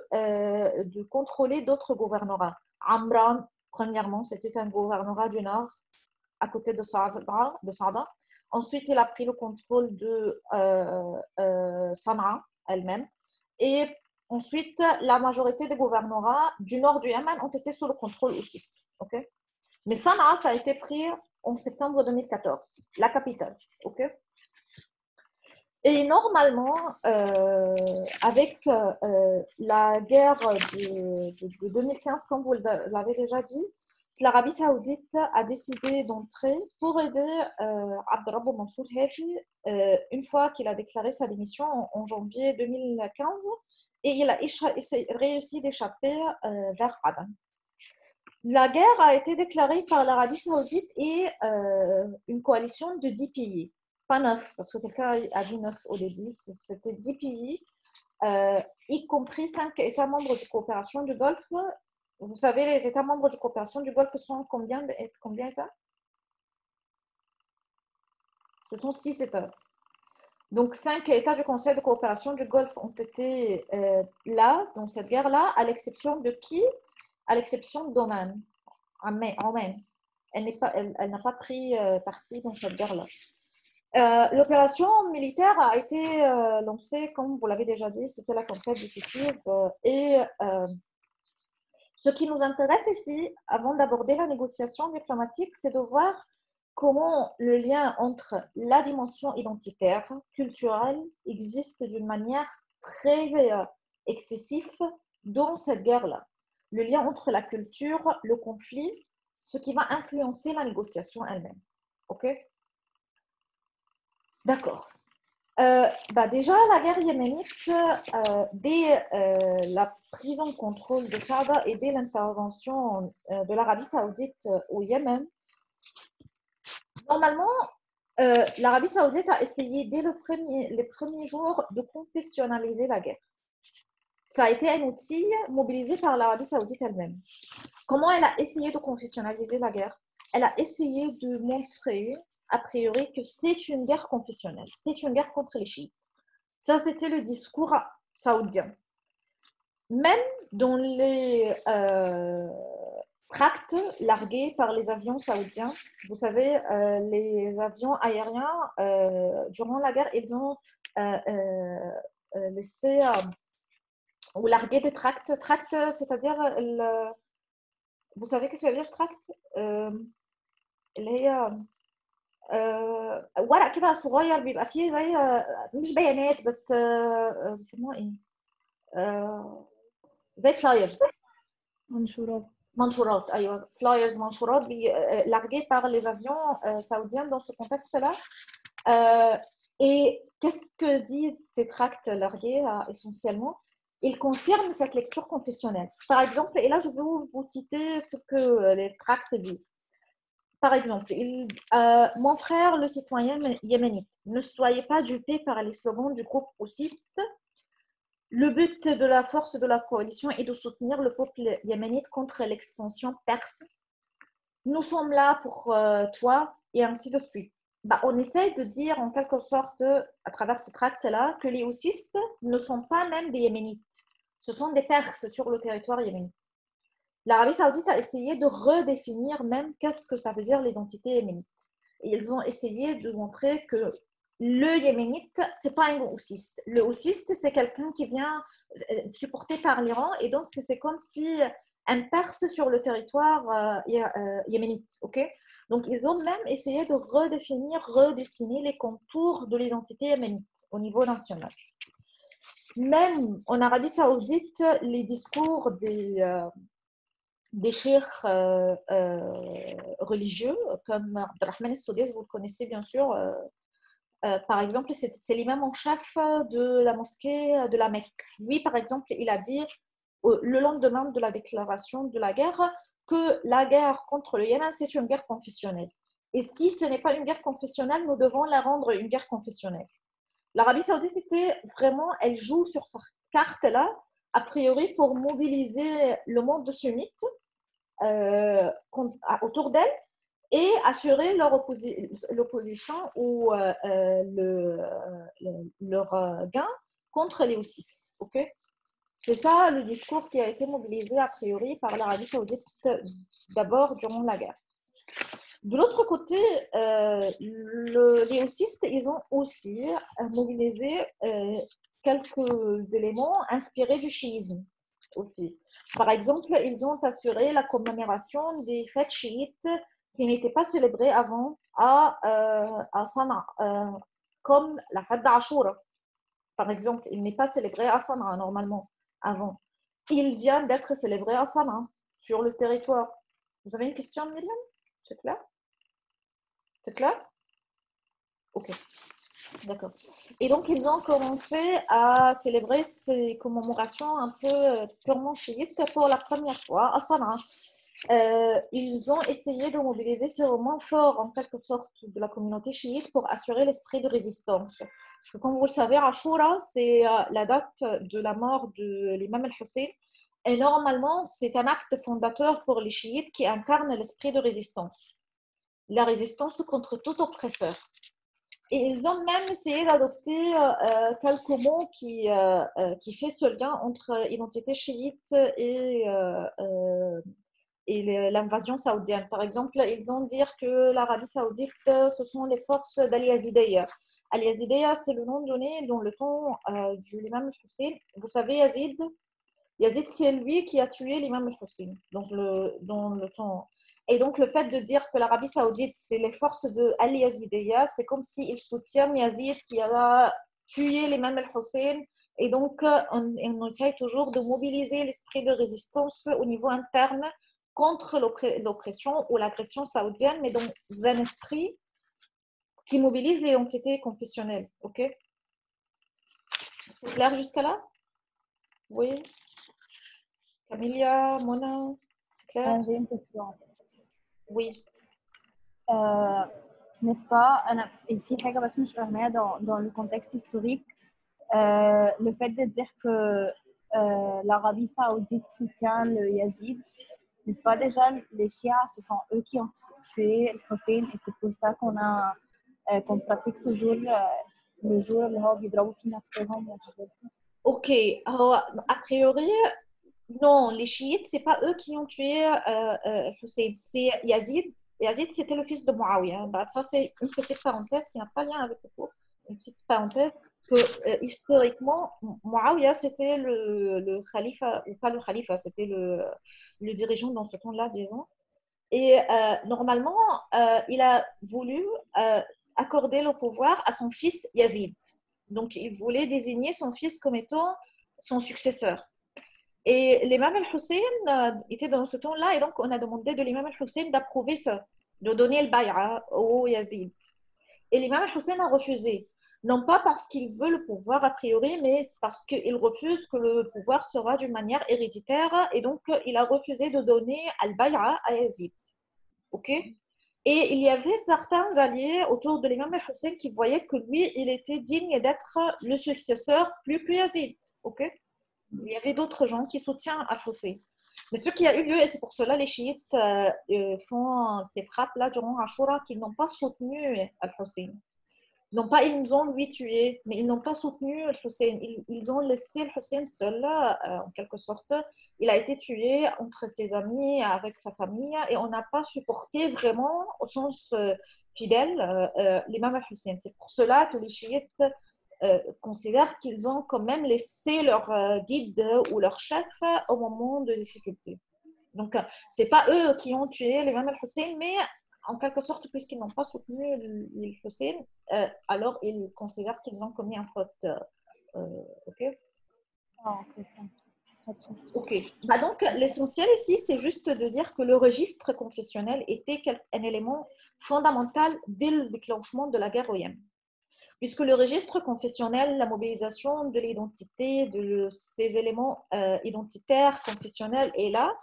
contrôler d'autres gouvernorats. Amran, premièrement, c'était un gouvernorat du nord, à côté de Saada. Ensuite, il a pris le contrôle de Sanaa elle-même. Et ensuite, la majorité des gouvernorats du nord du Yémen ont été sous le contrôle houssiste. Okay? Mais Sanaa, ça a été pris en septembre 2014, la capitale. Okay? Et normalement, avec la guerre de 2015, comme vous l'avez déjà dit, l'Arabie Saoudite a décidé d'entrer pour aider Abdrabou Mansour Hadi une fois qu'il a déclaré sa démission en janvier 2015 et il a réussi d'échapper vers Aden. La guerre a été déclarée par l'Arabie Saoudite et une coalition de 10 pays. Pas 9, parce que quelqu'un a dit 9 au début, c'était 10 pays, y compris 5 États membres de coopération du Golfe. Vous savez, les États membres de coopération du Golfe sont combien d'États? Ce sont 6 États. Donc, 5 États du Conseil de coopération du Golfe ont été là, dans cette guerre-là, à l'exception de qui? À l'exception d'Oman. Oman. Elle n'a pas pris parti dans cette guerre-là. L'opération militaire a été lancée, comme vous l'avez déjà dit, c'était la conquête décisive. Et ce qui nous intéresse ici, avant d'aborder la négociation diplomatique, c'est de voir comment le lien entre la dimension identitaire, culturelle, existe d'une manière très excessive dans cette guerre-là. Le lien entre la culture, le conflit, ce qui va influencer la négociation elle-même. OK? D'accord. Déjà, la guerre yéménite, dès la prise en contrôle de Saada et dès l'intervention de l'Arabie saoudite au Yémen, normalement, l'Arabie saoudite a essayé dès les premiers jours de confessionnaliser la guerre. Ça a été un outil mobilisé par l'Arabie saoudite elle-même. Comment elle a essayé de confessionnaliser la guerre? Elle a essayé de montrer, a priori, que c'est une guerre confessionnelle, c'est une guerre contre les chiites. Ça, c'était le discours saoudien. Même dans les tracts largués par les avions saoudiens, vous savez, les avions aériens, durant la guerre, ils ont laissé ou largué des tracts. Tracts, c'est-à-dire, vous savez qu'est-ce que ça veut dire, tract? اللي هي ورق كده صغير بيبقى فيه زي مش بيانات بس بيسموها ايه زي فلايرز منشورات ايوه فلايرز منشورات larguées par les avions saoudiens dans ce contexte-là et qu'est-ce que disent ces tracts largués essentiellement? Ils confirment cette lecture confessionnelle. Par exemple, et là je vais vous citer ce que les tracts disent. Par exemple, mon frère, le citoyen yéménite, ne soyez pas dupés par les slogans du groupe houthiste. Le but de la force de la coalition est de soutenir le peuple yéménite contre l'expansion perse. Nous sommes là pour toi et ainsi de suite. On essaie de dire en quelque sorte, à travers ces tracts-là, que les houthistes ne sont pas même des yéménites. Ce sont des Perses sur le territoire yéménite. L'Arabie saoudite a essayé de redéfinir même qu'est-ce que ça veut dire l'identité yéménite. Et ils ont essayé de montrer que le yéménite, ce n'est pas un houthiste. Le houthiste, c'est quelqu'un qui vient supporté par l'Iran et donc c'est comme si un Perse sur le territoire yéménite. Okay? Donc ils ont même essayé de redéfinir, redessiner les contours de l'identité yéménite au niveau national. Même en Arabie saoudite, les discours des cheikhs religieux, comme Abdelrahman al-Soudès, vous le connaissez bien sûr. Par exemple, c'est l'imam en chef de la mosquée de la Mecque. Lui, par exemple, il a dit, le lendemain de la déclaration de la guerre, que la guerre contre le Yémen, c'est une guerre confessionnelle. Et si ce n'est pas une guerre confessionnelle, nous devons la rendre une guerre confessionnelle. L'Arabie saoudite elle joue sur cette carte-là, a priori pour mobiliser le monde sunnite autour d'elle et assurer l'opposition ou leur gain contre les houthistes. Okay? C'est ça le discours qui a été mobilisé a priori par l'Arabie saoudite d'abord durant la guerre. De l'autre côté, les houthistes, ils ont aussi mobilisé quelques éléments inspirés du chiisme aussi. Par exemple, ils ont assuré la commémoration des fêtes chiites qui n'étaient pas célébrées avant à Sanaa, comme la fête d'Ashura. Par exemple, il n'est pas célébré à Sanaa normalement avant. Il vient d'être célébré à Sanaa, sur le territoire. Vous avez une question, Myriam? C'est clair? C'est clair? Ok. D'accord. Et donc, ils ont commencé à célébrer ces commémorations un peu purement chiites pour la première fois à Sanaa. Ils ont essayé de mobiliser ces moments forts, en quelque sorte, de la communauté chiite pour assurer l'esprit de résistance. Parce que, comme vous le savez, Ashura, c'est la date de la mort de l'imam al-Hussein. Et normalement, c'est un acte fondateur pour les chiites qui incarne l'esprit de résistance. La résistance contre tout oppresseur. Et ils ont même essayé d'adopter quelques mots qui fait ce lien entre identité chiite l'invasion saoudienne. Par exemple, ils vont dire que l'Arabie saoudite, ce sont les forces d'Al-Yazidiyya. Al-Yazidiyya, c'est le nom donné dans le temps du l'imam Hussein. Vous savez, Yazid, c'est lui qui a tué l'imam Hussein dans le temps. Et donc, le fait de dire que l'Arabie saoudite, c'est les forces de Al-Yazidiyya, c'est comme s'ils soutiennent Yazid qui a tué l'imam Hussein. Et donc, on essaye toujours de mobiliser l'esprit de résistance au niveau interne contre l'oppression ou l'agression saoudienne, mais dans un esprit qui mobilise l'identité confessionnelle. Ok? C'est clair jusqu'à là? Oui. Camilla, Mona, c'est clair? J'ai une question. Oui. N'est-ce pas في حاجة بس مش فاهماها dans le contexte historique, le fait de dire que l'Arabie saoudite soutient le Yazid, n'est-ce pas déjà les chiites, ce sont eux qui ont tué Hussein et c'est pour ça qu'on pratique toujours le jour اللي هو بيضربوا فيه نفسهم والحاجات دي. Ok, a priori, non, les chiites, c'est pas eux qui ont tué Hussein, c'est Yazid. Yazid, c'était le fils de Muawiyah. Bah, ça, c'est une petite parenthèse qui n'a pas lien avec le cours. Une petite parenthèse que historiquement, Muawiyah, c'était le khalifa, ou pas le khalifa, c'était le dirigeant dans ce temps-là, disons. Et normalement, il a voulu accorder le pouvoir à son fils Yazid. Donc, il voulait désigner son fils comme étant son successeur. Et l'imam al-Hussein était dans ce temps-là, et donc on a demandé de l'imam al-Hussein d'approuver ça, de donner le bay'a au Yazid. Et l'imam al-Hussein a refusé. Non pas parce qu'il veut le pouvoir a priori, mais parce qu'il refuse que le pouvoir sera d'une manière héréditaire, et donc il a refusé de donner al-bay'a à Yazid. Ok? Et il y avait certains alliés autour de l'imam al-Hussein qui voyaient que lui, il était digne d'être le successeur plus que Yazid. Ok? Il y avait d'autres gens qui soutiennent Al-Hussein. Mais ce qui a eu lieu, et c'est pour cela les chiites font ces frappes-là durant Ashura, qu'ils n'ont pas soutenu Al-Hussein. Non pas ils ont lui tué, mais ils n'ont pas soutenu Al-Hussein. Ils ont laissé Al-Hussein seul, en quelque sorte. Il a été tué entre ses amis, avec sa famille, et on n'a pas supporté vraiment, au sens fidèle, l'imam Al-Hussein. C'est pour cela que les chiites considèrent qu'ils ont quand même laissé leur guide ou leur chef au moment de difficulté. Donc, ce n'est pas eux qui ont tué l'imam Al-Hussein, mais en quelque sorte, puisqu'ils n'ont pas soutenu Hussein, alors ils considèrent qu'ils ont commis un faute. Ok? Ok. Bah donc, l'essentiel ici, c'est juste de dire que le registre confessionnel était un élément fondamental dès le déclenchement de la guerre au Yémen. Puisque le registre confessionnel, la mobilisation de l'identité, de ces éléments identitaires, confessionnels est là,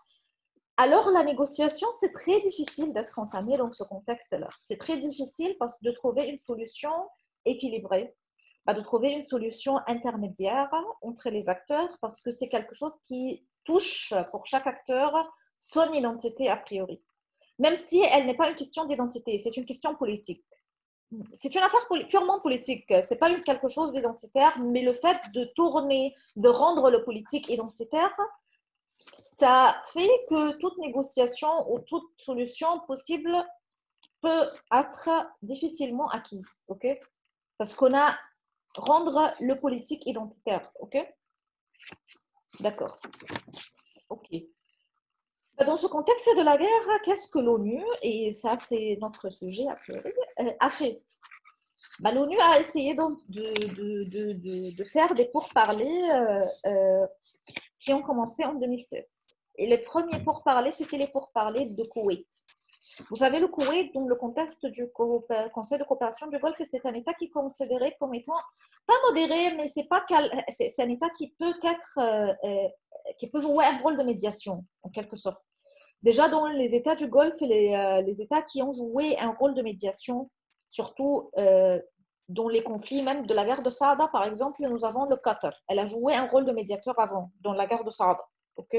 alors la négociation, c'est très difficile d'être entamée dans ce contexte-là. C'est très difficile de trouver une solution équilibrée, de trouver une solution intermédiaire entre les acteurs, parce que c'est quelque chose qui touche pour chaque acteur son identité a priori. Même si elle n'est pas une question d'identité, c'est une question politique. C'est une affaire purement politique, ce n'est pas quelque chose d'identitaire, mais le fait de tourner, de rendre le politique identitaire, ça fait que toute négociation ou toute solution possible peut être difficilement acquise, ok? Parce qu'on a rendre le politique identitaire, ok? D'accord, ok. Dans ce contexte de la guerre, qu'est-ce que l'ONU, et ça c'est notre sujet a priori, a fait? L'ONU a essayé donc de faire des pourparlers qui ont commencé en 2016. Et les premiers pourparlers, c'était les pourparlers de Koweït. Vous savez, le Koweït, dans le contexte du Conseil de coopération du Golfe, c'est un État qui est considéré comme étant, pas modéré, mais c'est un État qui qui peut jouer un rôle de médiation, en quelque sorte. Déjà, dans les États du Golfe, les États qui ont joué un rôle de médiation, surtout dans les conflits, même de la guerre de Saada, par exemple, nous avons le Qatar. Elle a joué un rôle de médiateur avant, dans la guerre de Saada. Ok?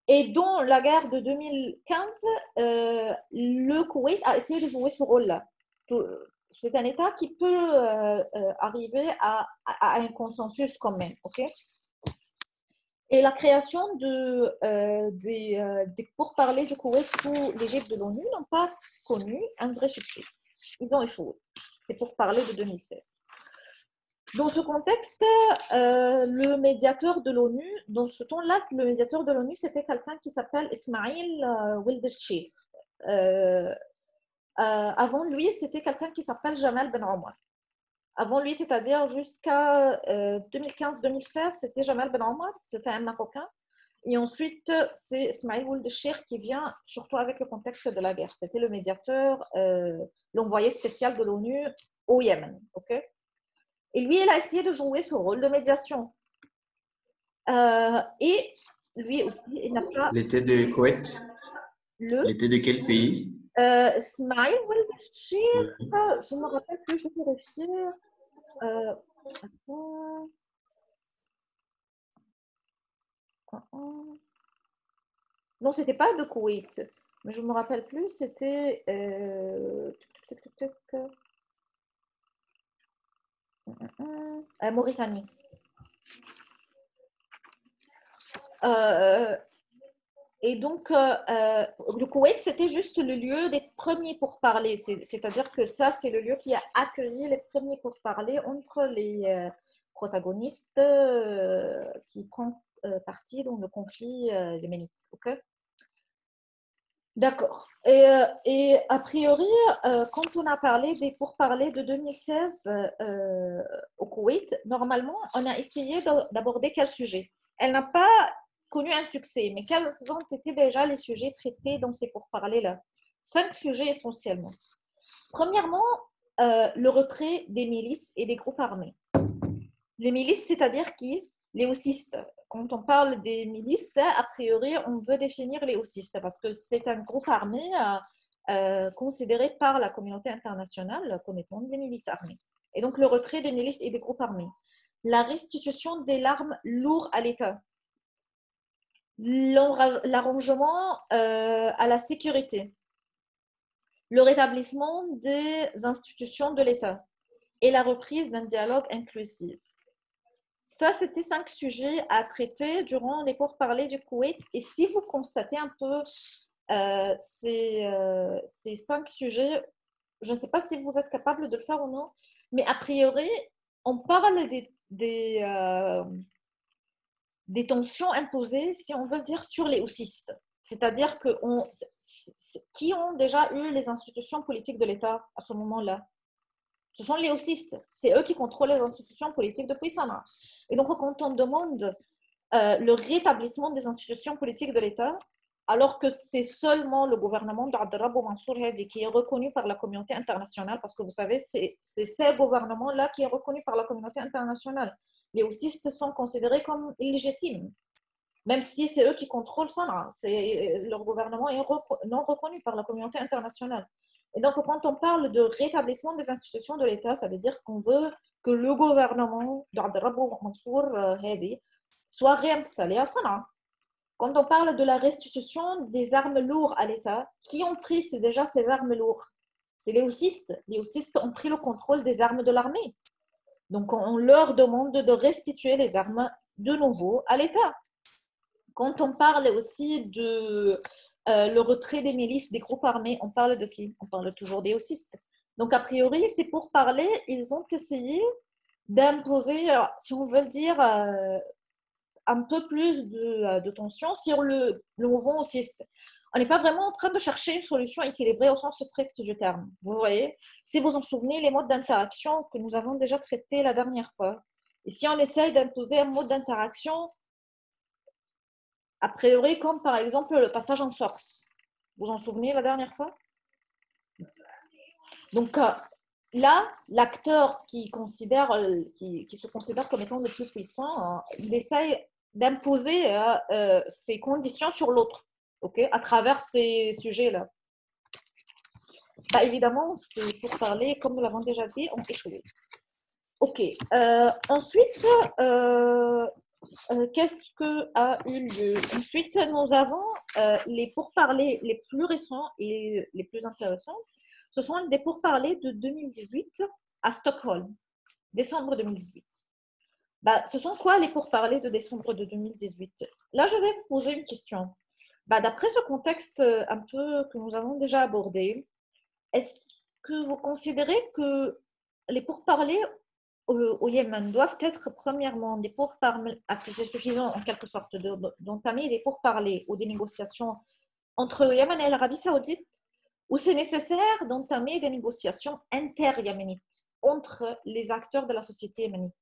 Et dans la guerre de 2015, le Koweït a essayé de jouer ce rôle-là. c'est un État qui peut arriver à un consensus quand même, ok? Et la création des pourparlers du Koweït sous l'égide de l'ONU n'ont pas connu un vrai succès. Ils ont échoué. C'est pourparlers de 2016. Dans ce contexte, le médiateur de l'ONU, dans ce temps-là, le médiateur de l'ONU, c'était quelqu'un qui s'appelle Ismail Wild Sheikh. Avant lui, c'était quelqu'un qui s'appelle Jamal Ben Omar. Avant lui, c'est-à-dire jusqu'à 2015-2016, c'était Jamal Ben Omar, c'était un Marocain. Et ensuite, c'est Ismail Wild Sheikh qui vient surtout avec le contexte de la guerre. C'était le médiateur, l'envoyé spécial de l'ONU au Yémen. Okay. Et lui, il a essayé de jouer ce rôle de médiation. Et lui aussi, il n'a pas... Il était de Koweït. Il était de quel pays? Ismail Wild Sheikh, je ne me rappelle plus, je vais vérifier. Non, c'était pas de Koweït, mais je ne me rappelle plus, c'était Mauritanie. Et donc, le Koweït, c'était juste le lieu des premiers pourparlers. C'est-à-dire que ça, c'est le lieu qui a accueilli les premiers pourparlers entre les protagonistes qui prennent partie dans le conflit yéménite. Okay. D'accord. Et a priori, quand on a parlé des pourparlers de 2016 au Koweït, normalement, on a essayé d'aborder quel sujet? Elle n'a pas connu un succès, mais quels ont été déjà les sujets traités dans ces pourparlers-là? 5 sujets essentiellement. Premièrement, le retrait des milices et des groupes armés. Les milices, c'est-à-dire qui? Les houthistes. Quand on parle des milices, a priori, on veut définir les houthistes parce que c'est un groupe armé considéré par la communauté internationale comme étant des milices armées. Et donc, le retrait des milices et des groupes armés. La restitution des armes lourdes à l'État. L'arrangement à la sécurité. Le rétablissement des institutions de l'État et la reprise d'un dialogue inclusif. Ça, c'était 5 sujets à traiter durant les pourparlers du Koweït. Et si vous constatez un peu ces 5 sujets, je ne sais pas si vous êtes capable de le faire ou non, mais a priori, on parle des tensions imposées, si on veut dire, sur les houthistes. C'est-à-dire qui ont déjà eu les institutions politiques de l'État à ce moment-là? Ce sont les houthistes. C'est eux qui contrôlent les institutions politiques depuis Sanaa. Et donc, quand on demande le rétablissement des institutions politiques de l'État, alors que c'est seulement le gouvernement d'Abdelrabou Mansour Hadi qui est reconnu par la communauté internationale, parce que vous savez, c'est ces gouvernements-là qui est reconnu par la communauté internationale. Les houthistes sont considérés comme illégitimes, même si c'est eux qui contrôlent Sanaa. Leur gouvernement est non reconnu par la communauté internationale. Et donc, quand on parle de rétablissement des institutions de l'État, ça veut dire qu'on veut que le gouvernement d'Abdelrabou Mansour Hadi soit réinstallé à Sanaa. Quand on parle de la restitution des armes lourdes à l'État, qui ont pris déjà ces armes lourdes? C'est les houthistes. Les houthistes ont pris le contrôle des armes de l'armée. Donc, on leur demande de restituer les armes de nouveau à l'État. Quand on parle aussi de le retrait des milices, des groupes armés, on parle de qui? On parle toujours des houthistes. Donc, a priori, c'est pour parler, ils ont essayé d'imposer, si on veut dire, un peu plus de tension sur le mouvement houthiste. On n'est pas vraiment en train de chercher une solution équilibrée au sens strict du terme. Vous voyez? Si vous en souvenez, les modes d'interaction que nous avons déjà traités la dernière fois. Et si on essaye d'imposer un mode d'interaction a priori, comme par exemple le passage en force. Vous en souvenez la dernière fois? Donc là, l'acteur qui se considère comme étant le plus puissant, il essaye d'imposer ses conditions sur l'autre, okay, à travers ces sujets-là. Bah, évidemment, c'est pour parler, comme nous l'avons déjà dit, ont échoué. Ok. Ensuite, qu'est-ce que a eu lieu? Ensuite, nous avons les pourparlers les plus récents et les plus intéressants ce sont des pourparlers de 2018 à Stockholm, décembre 2018. Ce sont quoi les pourparlers de décembre de 2018? Là, je vais vous poser une question. D'après ce contexte un peu que nous avons déjà abordé, est-ce que vous considérez que les pourparlers au Yémen doivent être premièrement des pourparlers, est-ce que c'est suffisant en quelque sorte d'entamer des pourparlers ou des négociations entre le Yémen et l'Arabie Saoudite, ou c'est nécessaire d'entamer des négociations inter-yéménites entre les acteurs de la société yéménite?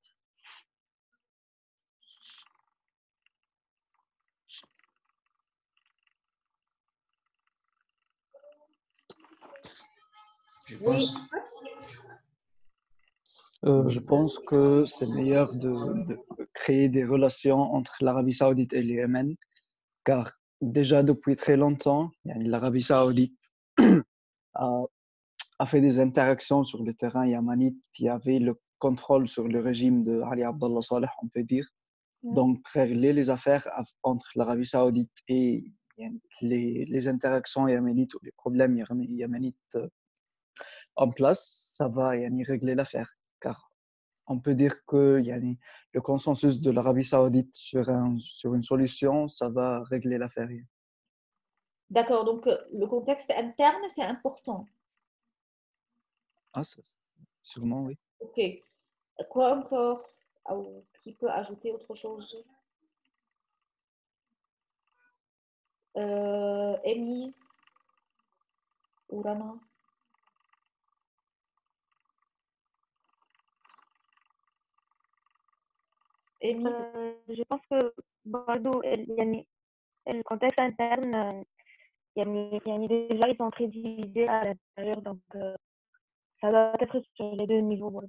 Je pense que c'est meilleur de créer des relations entre l'Arabie Saoudite et le Yémen, car déjà depuis très longtemps, l'Arabie Saoudite a fait des interactions sur le terrain yéménite. Il y avait le contrôle sur le régime de Ali Abdallah Saleh, on peut dire. Donc, régler les affaires entre l'Arabie Saoudite et les interactions yéménites ou les problèmes yéménites en place, ça va régler l'affaire. Car on peut dire que le consensus de l'Arabie Saoudite sur une solution, ça va régler l'affaire. D'accord, donc le contexte interne, c'est important. Sûrement, oui. Ok. Quoi encore? Qui peut ajouter autre chose? Amy ou Rana? Amy? Je pense que le contexte interne, déjà ils sont très divisés à l'intérieur, donc ça doit être sur les deux niveaux.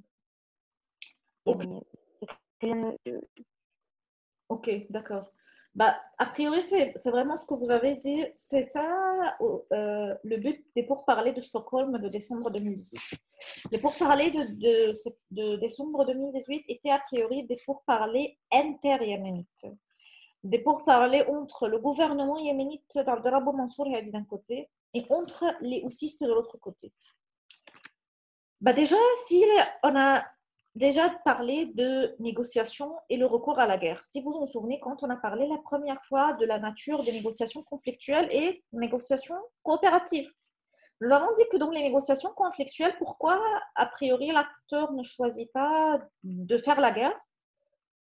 Ok, d'accord. A priori, c'est vraiment ce que vous avez dit. C'est ça le but des pourparlers de Stockholm de décembre 2018. Les pourparlers de décembre 2018 étaient a priori des pourparlers inter-yéménites. Des pourparlers entre le gouvernement yéménite d'Abdelrabou Mansour Hadi d'un côté et entre les houssistes de l'autre côté. Déjà, si on a déjà parlé de négociations et le recours à la guerre. Si vous vous souvenez, quand on a parlé la première fois de la nature des négociations conflictuelles et négociations coopératives, nous avons dit que dans les négociations conflictuelles, pourquoi a priori l'acteur ne choisit pas de faire la guerre?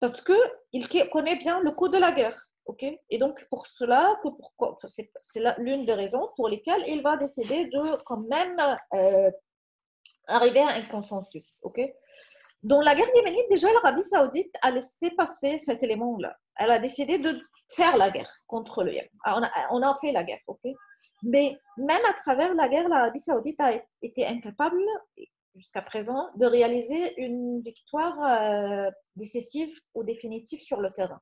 Parce qu'il connaît bien le coût de la guerre. Okay? Et donc, pour cela, c'est l'une des raisons pour lesquelles il va décider de quand même arriver à un consensus. Okay? Dans la guerre yéménite, déjà, l'Arabie Saoudite a laissé passer cet élément-là. Elle a décidé de faire la guerre contre le Yémen. On a fait la guerre, ok? Mais même à travers la guerre, l'Arabie Saoudite a été incapable, jusqu'à présent, de réaliser une victoire décisive ou définitive sur le terrain.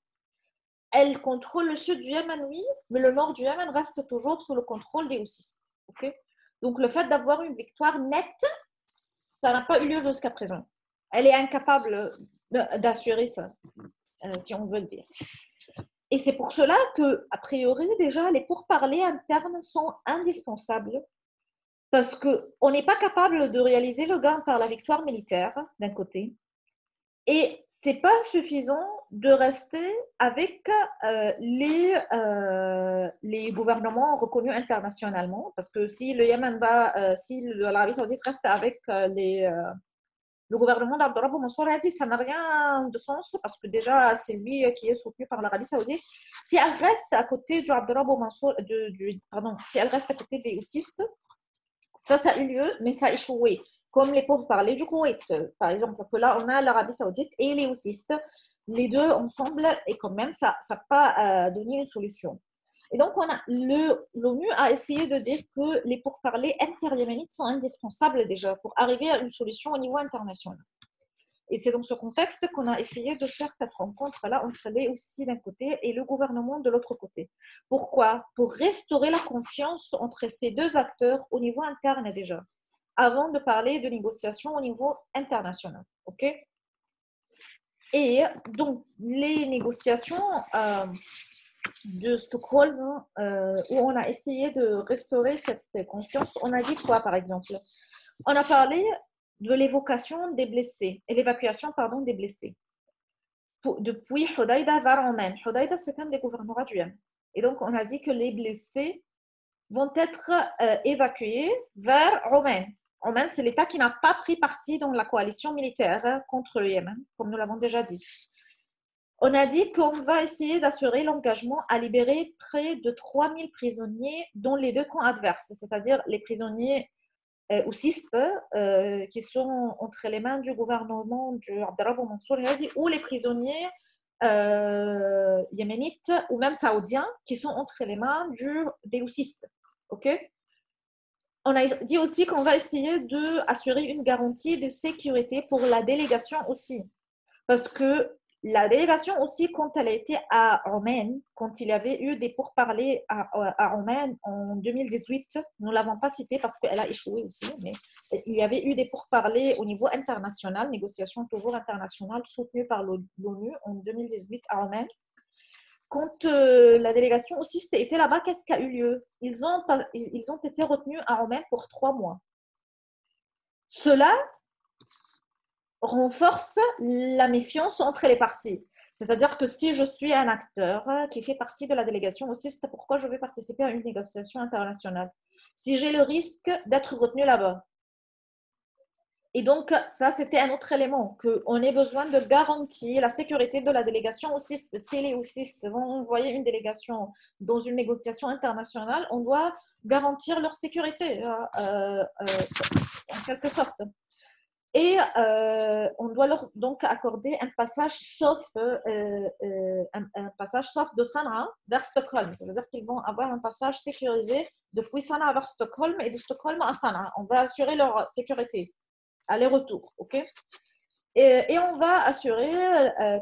Elle contrôle le sud du Yémen, oui, mais le nord du Yémen reste toujours sous le contrôle des houssistes. Ok? Donc, le fait d'avoir une victoire nette, ça n'a pas eu lieu jusqu'à présent. Elle est incapable d'assurer ça, si on veut le dire. Et c'est pour cela que, a priori, déjà, les pourparlers internes sont indispensables parce qu'on n'est pas capable de réaliser le gain par la victoire militaire, d'un côté, et ce n'est pas suffisant de rester avec les gouvernements reconnus internationalement, parce que si le Yémen si l'Arabie Saoudite reste avec le gouvernement d'Abdelrabou Mansour Hadi, ça n'a rien de sens parce que déjà, c'est lui qui est soutenu par l'Arabie Saoudite. Si elle reste à côté du Abdelrabou Mansour, si elle reste à côté des houssistes, ça a eu lieu, mais ça a échoué. Comme les pourparlers du Koweït, par exemple, que là, on a l'Arabie Saoudite et les houssistes, les deux ensemble, et quand même, ça n'a pas donné une solution. Et donc, l'ONU a essayé de dire que les pourparlers inter-yéménites sont indispensables déjà pour arriver à une solution au niveau international. Et c'est dans ce contexte qu'on a essayé de faire cette rencontre-là entre les houssistes d'un côté et le gouvernement de l'autre côté. Pourquoi? Pour restaurer la confiance entre ces deux acteurs au niveau interne déjà, avant de parler de négociations au niveau international. Okay? Et donc, les négociations de Stockholm, où on a essayé de restaurer cette confiance, on a dit quoi, par exemple? On a parlé de l'évacuation des blessés, des blessés. Depuis Hodeïda vers Oman. Hodeïda, c'est un des gouvernorats du Yémen. Et donc, on a dit que les blessés vont être évacués vers Oman. Oman, c'est l'État qui n'a pas pris parti dans la coalition militaire contre le Yémen, comme nous l'avons déjà dit. On a dit qu'on va essayer d'assurer l'engagement à libérer près de 3000 prisonniers dans les deux camps adverses, c'est-à-dire les prisonniers houssistes qui sont entre les mains du gouvernement du Abderrabou Mansour Hadi ou les prisonniers yéménites ou même saoudiens qui sont entre les mains des houssistes. Okay? On a dit aussi qu'on va essayer d'assurer une garantie de sécurité pour la délégation aussi. Parce que la délégation aussi, quand elle a été à Oman, quand il y avait eu des pourparlers à Oman en 2018, nous ne l'avons pas cité parce qu'elle a échoué aussi, mais il y avait eu des pourparlers au niveau international, négociations toujours internationales soutenues par l'ONU en 2018 à Oman. Quand la délégation aussi était là-bas, qu'est-ce qui a eu lieu? Ils ont été retenus à Oman pour 3 mois. Cela renforce la méfiance entre les parties. C'est-à-dire que si je suis un acteur qui fait partie de la délégation aussi, c'est pourquoi je vais participer à une négociation internationale. Si j'ai le risque d'être retenu là-bas. Et donc, ça, c'était un autre élément, qu'on ait besoin de garantir la sécurité de la délégation houssiste. Si les houssistes vont envoyer une délégation dans une négociation internationale, on doit garantir leur sécurité, en quelque sorte. Et on doit leur donc accorder un passage sauf de Sanaa vers Stockholm. Ça veut dire qu'ils vont avoir un passage sécurisé depuis Sanaa vers Stockholm et de Stockholm à Sanaa. On va assurer leur sécurité, aller-retour, ok? Et on va assurer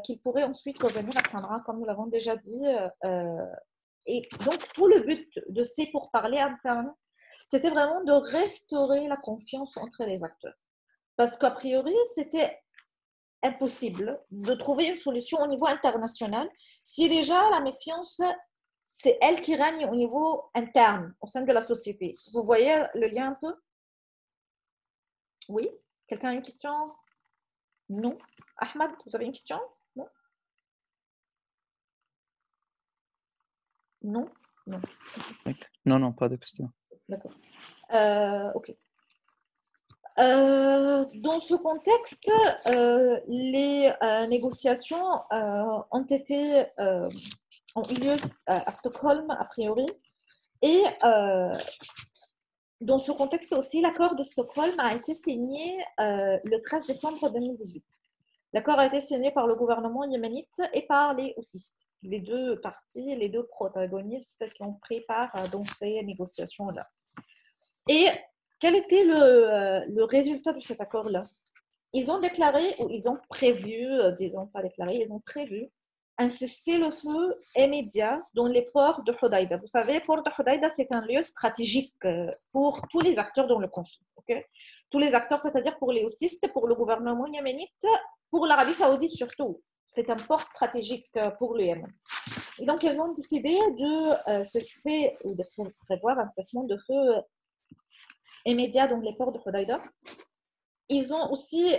qu'ils pourraient ensuite revenir à Sanaa, comme nous l'avons déjà dit. Et donc, tout le but de ces pourparlers internes, c'était vraiment de restaurer la confiance entre les acteurs. Parce qu'a priori, c'était impossible de trouver une solution au niveau international si déjà la méfiance, c'est elle qui règne au niveau interne, au sein de la société. Vous voyez le lien un peu? Oui? Quelqu'un a une question? Non? Ahmad, vous avez une question? Non? Non? Non. Non, pas de question. D'accord. Ok. Dans ce contexte, les négociations ont eu lieu à Stockholm, a priori. Et dans ce contexte aussi, l'accord de Stockholm a été signé le 13 décembre 2018. L'accord a été signé par le gouvernement yéménite et par les houssistes, les deux parties, les deux protagonistes qui ont pris part dans ces négociations-là. Et quel était le résultat de cet accord-là? Ils ont déclaré, ou ils ont prévu, disons pas déclaré, ils ont prévu un cessez-le-feu immédiat dans les ports de Hodeïda. Vous savez, le port de Hodeïda, c'est un lieu stratégique pour tous les acteurs dans le conflit. Okay? Tous les acteurs, c'est-à-dire pour les houssistes, pour le gouvernement yéménite, pour l'Arabie saoudite surtout. C'est un port stratégique pour le Yémen. Et donc, ils ont décidé de cesser, ou de prévoir un cessement de feu immédiat dans les ports de Hodeïda. Ils ont aussi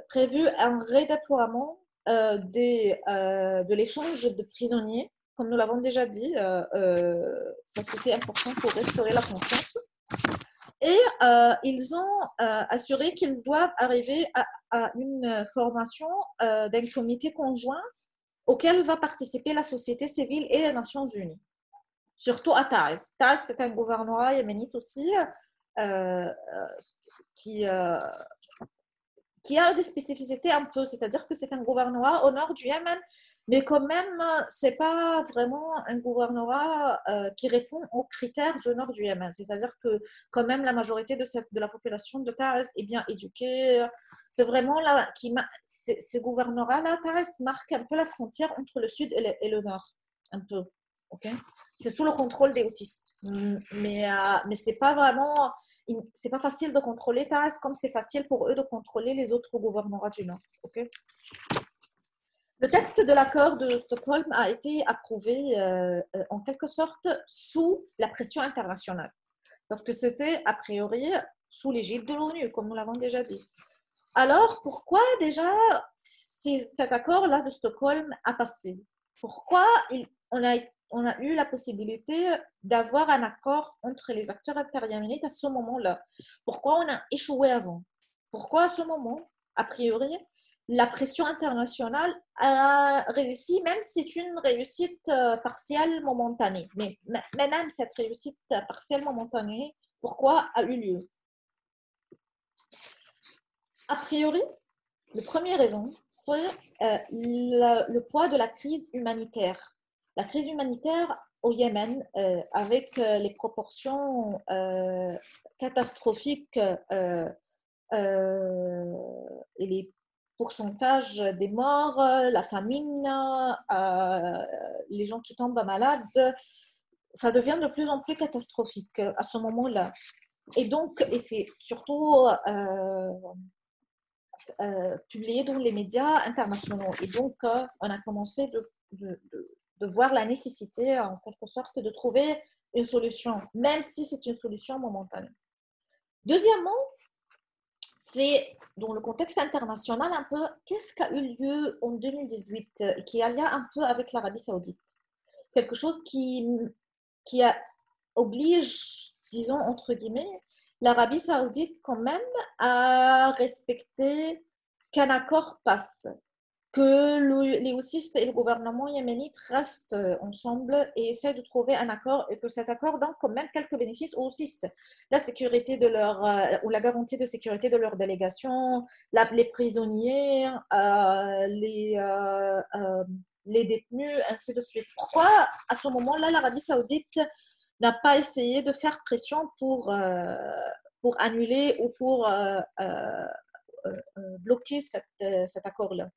prévu un redéploiement de l'échange de prisonniers, comme nous l'avons déjà dit. Ça, c'était important pour restaurer la confiance. Et ils ont assuré qu'ils doivent arriver à une formation d'un comité conjoint auquel va participer la société civile et les Nations Unies. Surtout à Taiz. Taiz, c'est un gouvernorat yéménite aussi qui a des spécificités un peu, c'est-à-dire que c'est un gouvernorat au nord du Yémen, mais quand même, c'est pas vraiment un gouvernorat qui répond aux critères du nord du Yémen. C'est-à-dire que quand même, la majorité de la population de Taiz est bien éduquée. C'est vraiment là, ce gouvernorat-là, Taiz marque un peu la frontière entre le sud et le nord, un peu. Okay. C'est sous le contrôle des houssistes, mais c'est pas vraiment, c'est pas facile de contrôler Taiz comme c'est facile pour eux de contrôler les autres gouvernorats du Nord. Okay. Le texte de l'accord de Stockholm a été approuvé en quelque sorte sous la pression internationale, parce que c'était a priori sous l'égide de l'ONU, comme nous l'avons déjà dit. Alors, pourquoi déjà cet accord-là de Stockholm a passé? Pourquoi on a eu la possibilité d'avoir un accord entre les acteurs interyéménites à ce moment-là? Pourquoi on a échoué avant? Pourquoi à ce moment, a priori, la pression internationale a réussi, même si c'est une réussite partielle momentanée. Mais même cette réussite partielle momentanée, pourquoi a eu lieu? A priori, la première raison, c'est le poids de la crise humanitaire. La crise humanitaire au Yémen, avec les proportions catastrophiques et les pourcentages des morts, la famine, les gens qui tombent malades, ça devient de plus en plus catastrophique à ce moment-là. Et donc, et c'est surtout publié dans les médias internationaux. Et donc, on a commencé de voir la nécessité, en quelque sorte, de trouver une solution, même si c'est une solution momentanée. Deuxièmement, c'est dans le contexte international un peu, qu'est-ce qui a eu lieu en 2018, qui a lien un peu avec l'Arabie Saoudite. Quelque chose qui oblige, disons, entre guillemets, l'Arabie Saoudite quand même à respecter qu'un accord passe, que les houthistes et le gouvernement yéménite restent ensemble et essaient de trouver un accord et que cet accord donne quand même quelques bénéfices aux houthistes. La sécurité de leur, ou la garantie de sécurité de leur délégation, les prisonniers, les détenus, ainsi de suite. Pourquoi, à ce moment-là, l'Arabie Saoudite n'a pas essayé de faire pression pour annuler ou pour bloquer cet accord-là?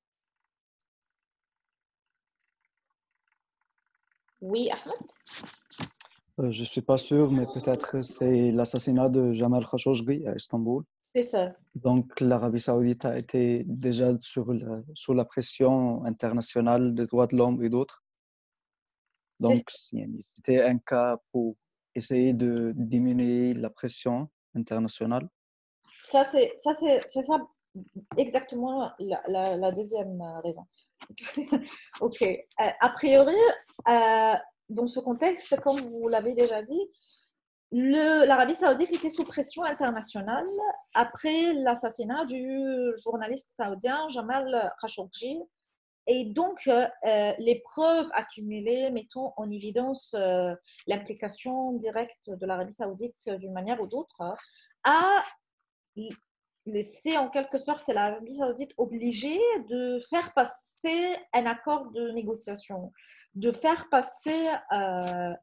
Oui, Ahmed? Je ne suis pas sûr, mais peut-être c'est l'assassinat de Jamal Khashoggi à Istanbul. C'est ça. Donc, l'Arabie Saoudite a été déjà sous la pression internationale des droits de l'homme et d'autres. Donc, c'était un cas pour essayer de diminuer la pression internationale. Ça, c'est ça exactement la deuxième raison. Ok. A priori, dans ce contexte, comme vous l'avez déjà dit, l'Arabie Saoudite était sous pression internationale après l'assassinat du journaliste saoudien Jamal Khashoggi. Et donc, les preuves accumulées mettant en évidence l'implication directe de l'Arabie Saoudite d'une manière ou d'autre a laissé en quelque sorte l'Arabie Saoudite obligée de faire passer un accord de négociation, de faire passer un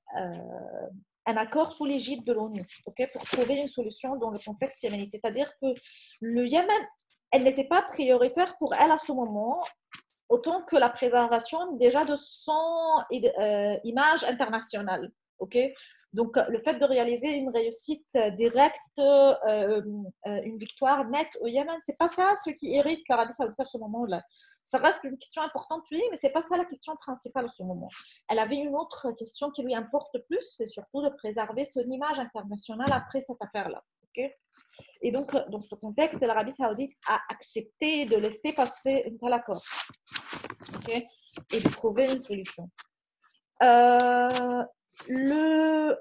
accord sous l'égide de l'ONU, pour trouver une solution dans le contexte yéménite. C'est-à-dire que le Yémen, elle n'était pas prioritaire pour elle à ce moment, autant que la préservation déjà de son image internationale. Donc, le fait de réaliser une réussite directe, une victoire nette au Yémen, ce n'est pas ça ce qui hérite l'Arabie Saoudite à ce moment-là. Ça reste une question importante, oui, mais ce n'est pas ça la question principale à ce moment. Elle avait une autre question qui lui importe plus, c'est surtout de préserver son image internationale après cette affaire-là. Et donc, dans ce contexte, l'Arabie Saoudite a accepté de laisser passer un tel accord et de trouver une solution. Le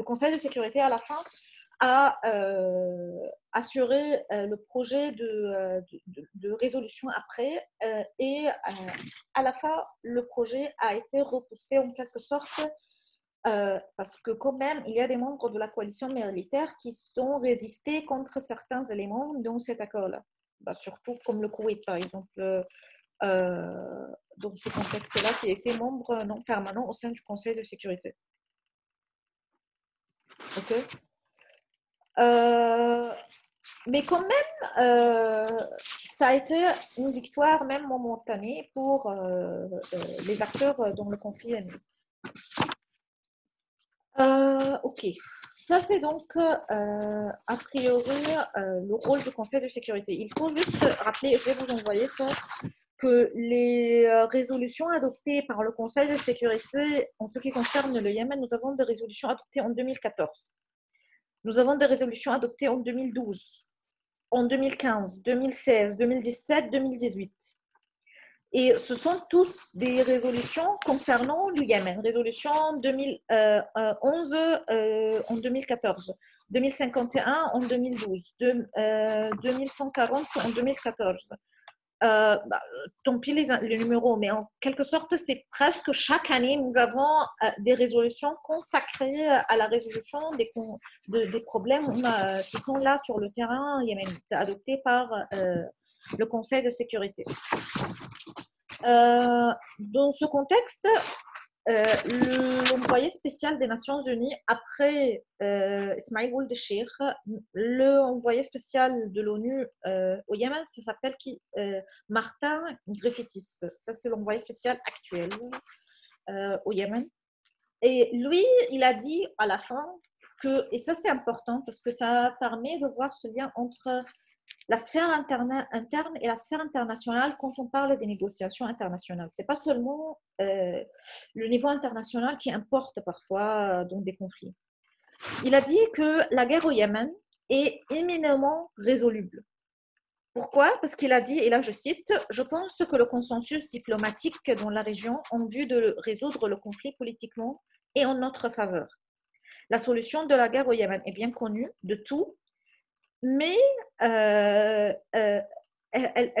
Conseil de sécurité à la fin a assuré le projet de résolution après et à la fin le projet a été repoussé en quelque sorte parce que quand même il y a des membres de la coalition militaire qui sont résistés contre certains éléments dans cet accord-là. Surtout comme le Koweït, par exemple, dans ce contexte-là, qui était membre non permanent au sein du Conseil de sécurité. Mais quand même, ça a été une victoire même momentanée pour les acteurs dans le conflit yéménite. Ok. Ça, c'est donc a priori le rôle du Conseil de sécurité. Il faut juste rappeler, je vais vous envoyer ça, que les résolutions adoptées par le Conseil de sécurité en ce qui concerne le Yémen, nous avons des résolutions adoptées en 2014. Nous avons des résolutions adoptées en 2012, en 2015, 2016, 2017, 2018. Et ce sont tous des résolutions concernant le Yémen. Résolution 2011 en 2014, 2051 en 2012, 2140 en 2014. Tant pis les numéros, mais en quelque sorte, c'est presque chaque année, nous avons des résolutions consacrées à la résolution des problèmes qui sont là sur le terrain yéménite, adoptés par le Conseil de sécurité. Dans ce contexte, l'envoyé spécial des Nations Unies, après Ismail Ould Cheikh, l'envoyé spécial de l'ONU au Yémen, ça s'appelle Martin Griffiths. Ça, c'est l'envoyé spécial actuel au Yémen. Et lui, il a dit à la fin que, et ça c'est important parce que ça permet de voir ce lien entre la sphère interne et la sphère internationale quand on parle des négociations internationales. Ce n'est pas seulement le niveau international qui importe parfois dans des conflits. Il a dit que la guerre au Yémen est éminemment résoluble. Pourquoi? Parce qu'il a dit, et là je cite, « Je pense que le consensus diplomatique dans la région en vue de résoudre le conflit politiquement est en notre faveur. La solution de la guerre au Yémen est bien connue de tous, mais elle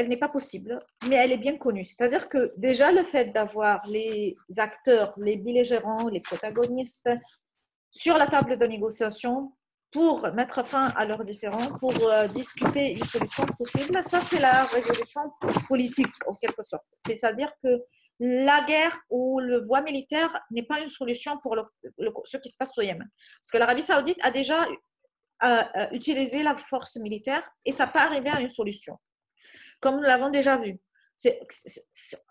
n'est pas possible, mais elle est bien connue. C'est-à-dire que déjà le fait d'avoir les acteurs, les belligérants, les protagonistes sur la table de négociation pour mettre fin à leurs différends, pour discuter une solution possible, ça c'est la résolution politique en quelque sorte. C'est-à-dire que la guerre ou le voie militaire n'est pas une solution pour ce qui se passe au Yémen. Parce que l'Arabie Saoudite a déjà utiliser la force militaire et ça peut arriver à une solution. Comme nous l'avons déjà vu,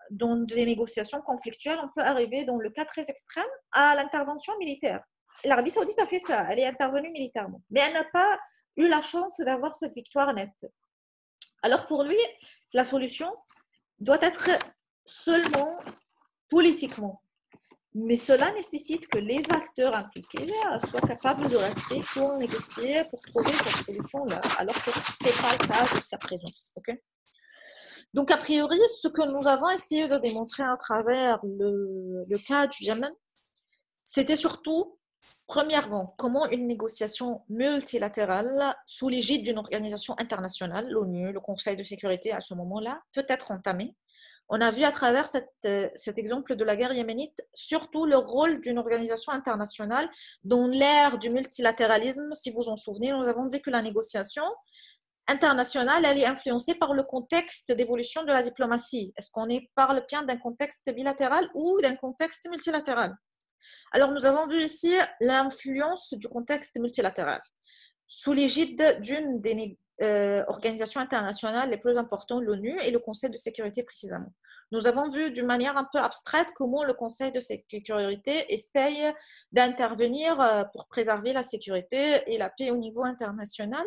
dans des négociations conflictuelles, on peut arriver dans le cas très extrême à l'intervention militaire. L'Arabie Saoudite a fait ça, elle est intervenue militairement, mais elle n'a pas eu la chance d'avoir cette victoire nette. Alors pour lui, la solution doit être seulement politiquement. Mais cela nécessite que les acteurs impliqués soient capables de rester pour négocier, pour trouver cette solution-là, alors que ce n'est pas le cas jusqu'à présent. Okay? Donc, a priori, ce que nous avons essayé de démontrer à travers le cas du Yémen, c'était surtout, premièrement, comment une négociation multilatérale sous l'égide d'une organisation internationale, l'ONU, le Conseil de sécurité à ce moment-là, peut être entamée. On a vu à travers cet exemple de la guerre yéménite surtout le rôle d'une organisation internationale dans l'ère du multilatéralisme. Si vous en souvenez, nous avons dit que la négociation internationale, elle est influencée par le contexte d'évolution de la diplomatie. Est-ce qu'on parle bien d'un contexte bilatéral ou d'un contexte multilatéral? Alors, nous avons vu ici l'influence du contexte multilatéral sous l'égide d'une des organisations internationales les plus importantes, l'ONU et le Conseil de sécurité précisément. Nous avons vu d'une manière un peu abstraite comment le Conseil de sécurité essaye d'intervenir pour préserver la sécurité et la paix au niveau international.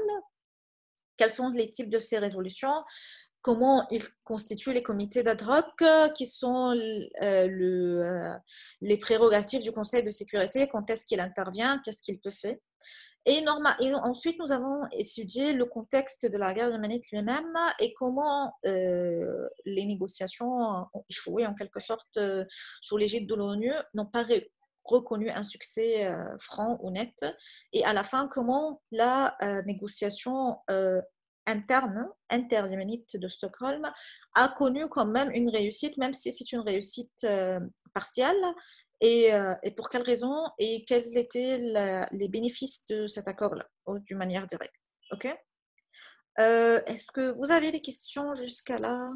Quels sont les types de ces résolutions? Comment il constitue les comités d'ad hoc, qui sont les prérogatives du Conseil de sécurité, quand est-ce qu'il intervient, qu'est-ce qu'il peut faire. Et ensuite, nous avons étudié le contexte de la guerre yéménite lui-même et comment les négociations ont échoué en quelque sorte sous l'égide de l'ONU, n'ont pas reconnu un succès franc ou net. Et à la fin, comment la négociation inter-yéménite de Stockholm a connu quand même une réussite, même si c'est une réussite partielle. Et pour quelles raisons et quels étaient les bénéfices de cet accord-là, d'une manière directe. Ok. Est-ce que vous avez des questions jusqu'à là?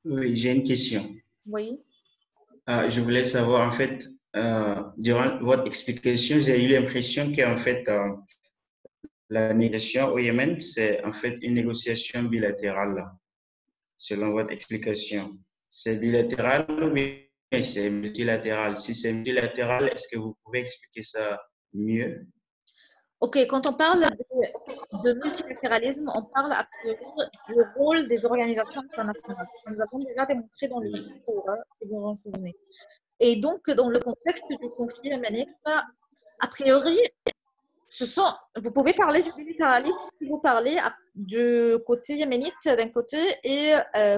Oui, j'ai une question. Oui. Je voulais savoir, en fait, durant votre explication, j'ai eu l'impression qu'en fait, la négociation au Yémen, c'est en fait une négociation bilatérale, selon votre explication. C'est bilatéral ou bien c'est multilatéral? Si c'est multilatéral, est-ce que vous pouvez expliquer ça mieux? Ok, quand on parle de multilatéralisme, on parle à du rôle des organisations internationales. Nous avons déjà démontré dans le Oui. cours, si vous vous en souvenez. Et donc, dans le contexte du conflit yéménite, a priori, vous pouvez parler du militarisme si vous parlez du côté yéménite d'un côté et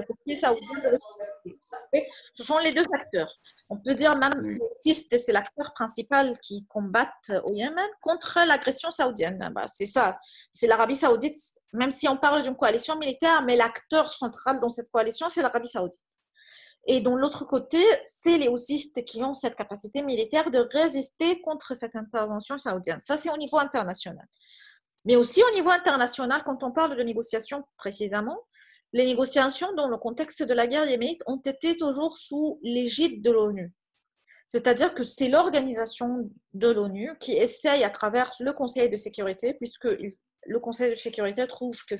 côté saoudien de l'autre côté. Ce sont les deux acteurs. On peut dire même que Oui. les Houthis, c'est l'acteur principal qui combattent au Yémen contre l'agression saoudienne. Bah, c'est ça, c'est l'Arabie saoudite, même si on parle d'une coalition militaire, mais l'acteur central dans cette coalition, c'est l'Arabie saoudite. Et de l'autre côté, c'est les houthistes qui ont cette capacité militaire de résister contre cette intervention saoudienne. Ça, c'est au niveau international. Mais aussi au niveau international, quand on parle de négociations précisément, les négociations dans le contexte de la guerre yéménite ont été toujours sous l'égide de l'ONU. C'est-à-dire que c'est l'organisation de l'ONU qui essaye à travers le Conseil de sécurité, puisque le Conseil de sécurité trouve que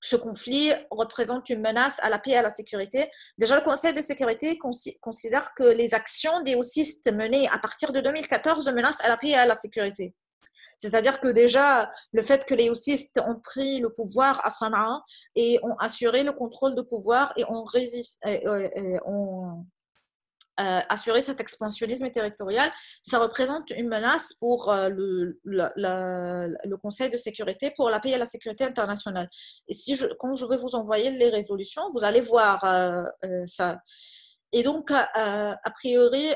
ce conflit représente une menace à la paix et à la sécurité. Déjà, le Conseil de sécurité considère que les actions des houthistes menées à partir de 2014 menacent à la paix et à la sécurité. C'est-à-dire que déjà, le fait que les houthistes ont pris le pouvoir à Sanaa et ont assuré le contrôle de pouvoir et ont assurer cet expansionnisme territorial, ça représente une menace pour le Conseil de sécurité, pour la paix et la sécurité internationale. Et quand je vais vous envoyer les résolutions, vous allez voir ça. Et donc, a priori,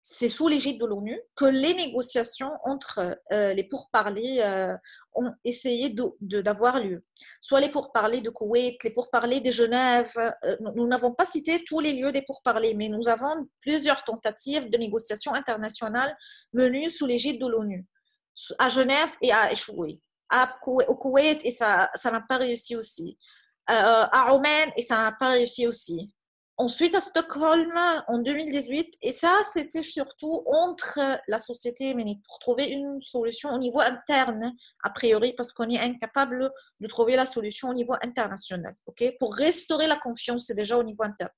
c'est sous l'égide de l'ONU que les négociations entre les pourparlers ont essayé d'avoir lieu. Soit les pourparlers de Koweït, les pourparlers de Genève. Nous n'avons pas cité tous les lieux des pourparlers, mais nous avons plusieurs tentatives de négociations internationales menues sous l'égide de l'ONU. À Genève et à échoué. Au Koweït, et ça n'a pas réussi aussi. À Oman, et ça n'a pas réussi aussi. Ensuite, à Stockholm, en 2018, et ça, c'était surtout entre la société yéménite pour trouver une solution au niveau interne, a priori, parce qu'on est incapable de trouver la solution au niveau international. Okay? Pour restaurer la confiance, c'est déjà au niveau interne.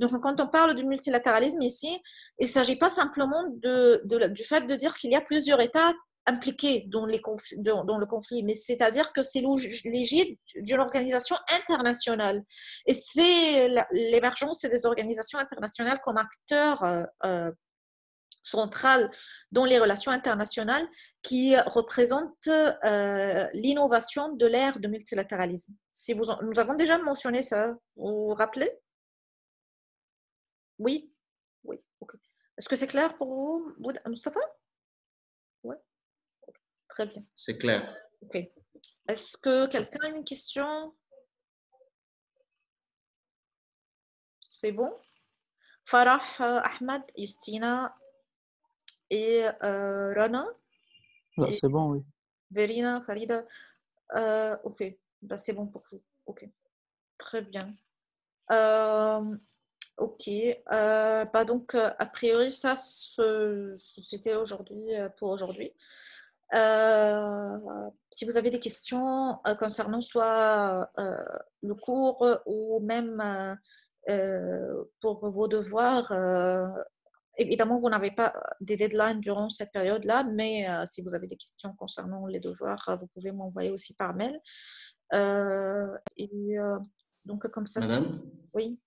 Donc, quand on parle du multilatéralisme ici, il ne s'agit pas simplement du fait de dire qu'il y a plusieurs États impliqués dans le conflit, mais c'est-à-dire que c'est l'égide d'une organisation internationale. Et c'est l'émergence des organisations internationales comme acteurs central dans les relations internationales qui représentent l'innovation de l'ère de multilatéralisme. Nous avons déjà mentionné ça, vous vous rappelez? Oui, oui, ok. Est-ce que c'est clair pour vous, Mustafa? Oui, très bien. C'est clair. Ok. Est-ce que quelqu'un a une question? C'est bon? Farah, Ahmad, Justina et Rana? Là, c'est bon, oui. Verina, Farida? Ok, bah, c'est bon pour vous. Ok, très bien. Ok, bah donc a priori ça c'était aujourd'hui pour aujourd'hui. Si vous avez des questions concernant soit le cours ou même pour vos devoirs, évidemment vous n'avez pas des deadlines durant cette période-là, mais si vous avez des questions concernant les devoirs, vous pouvez m'envoyer aussi par mail. Donc comme ça, Madame? oui.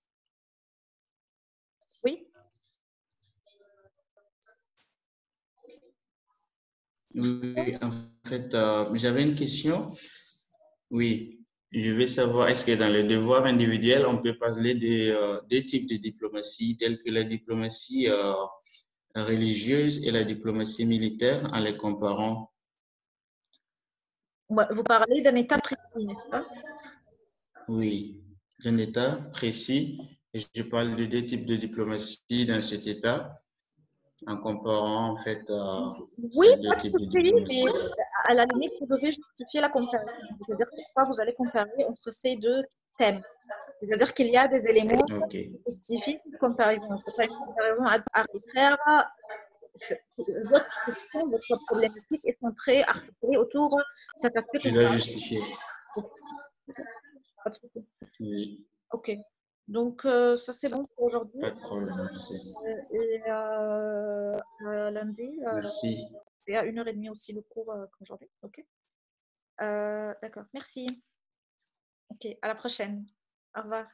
Oui. Oui, en fait, j'avais une question. Oui, je veux savoir, est-ce que dans les devoirs individuels, on peut parler des deux types de diplomatie, tels que la diplomatie religieuse et la diplomatie militaire, en les comparant? Vous parlez d'un État précis, n'est-ce pas? Oui, d'un État précis. Et je parle de deux types de diplomatie dans cet État, en comparant en fait Oui, ces deux pas types tout de de suite, mais diplomatie. à la limite, vous devez justifier la comparaison. C'est-à-dire pourquoi vous allez comparer entre ces deux thèmes. C'est-à-dire qu'il y a des éléments Ok, qui justifient une comparaison. Ce n'est pas une comparaison arbitraire. Votre question, votre problématique est centrée, articulée autour de cet aspect je dois comparatif. justifier. Pas de souci. Oui, Ok. Donc, ça c'est bon pour aujourd'hui. pas de problème, merci. Et lundi. Merci. C'est à 1h30 aussi le cours qu'aujourd'hui. Ok. D'accord, merci. Ok, à la prochaine. Au revoir.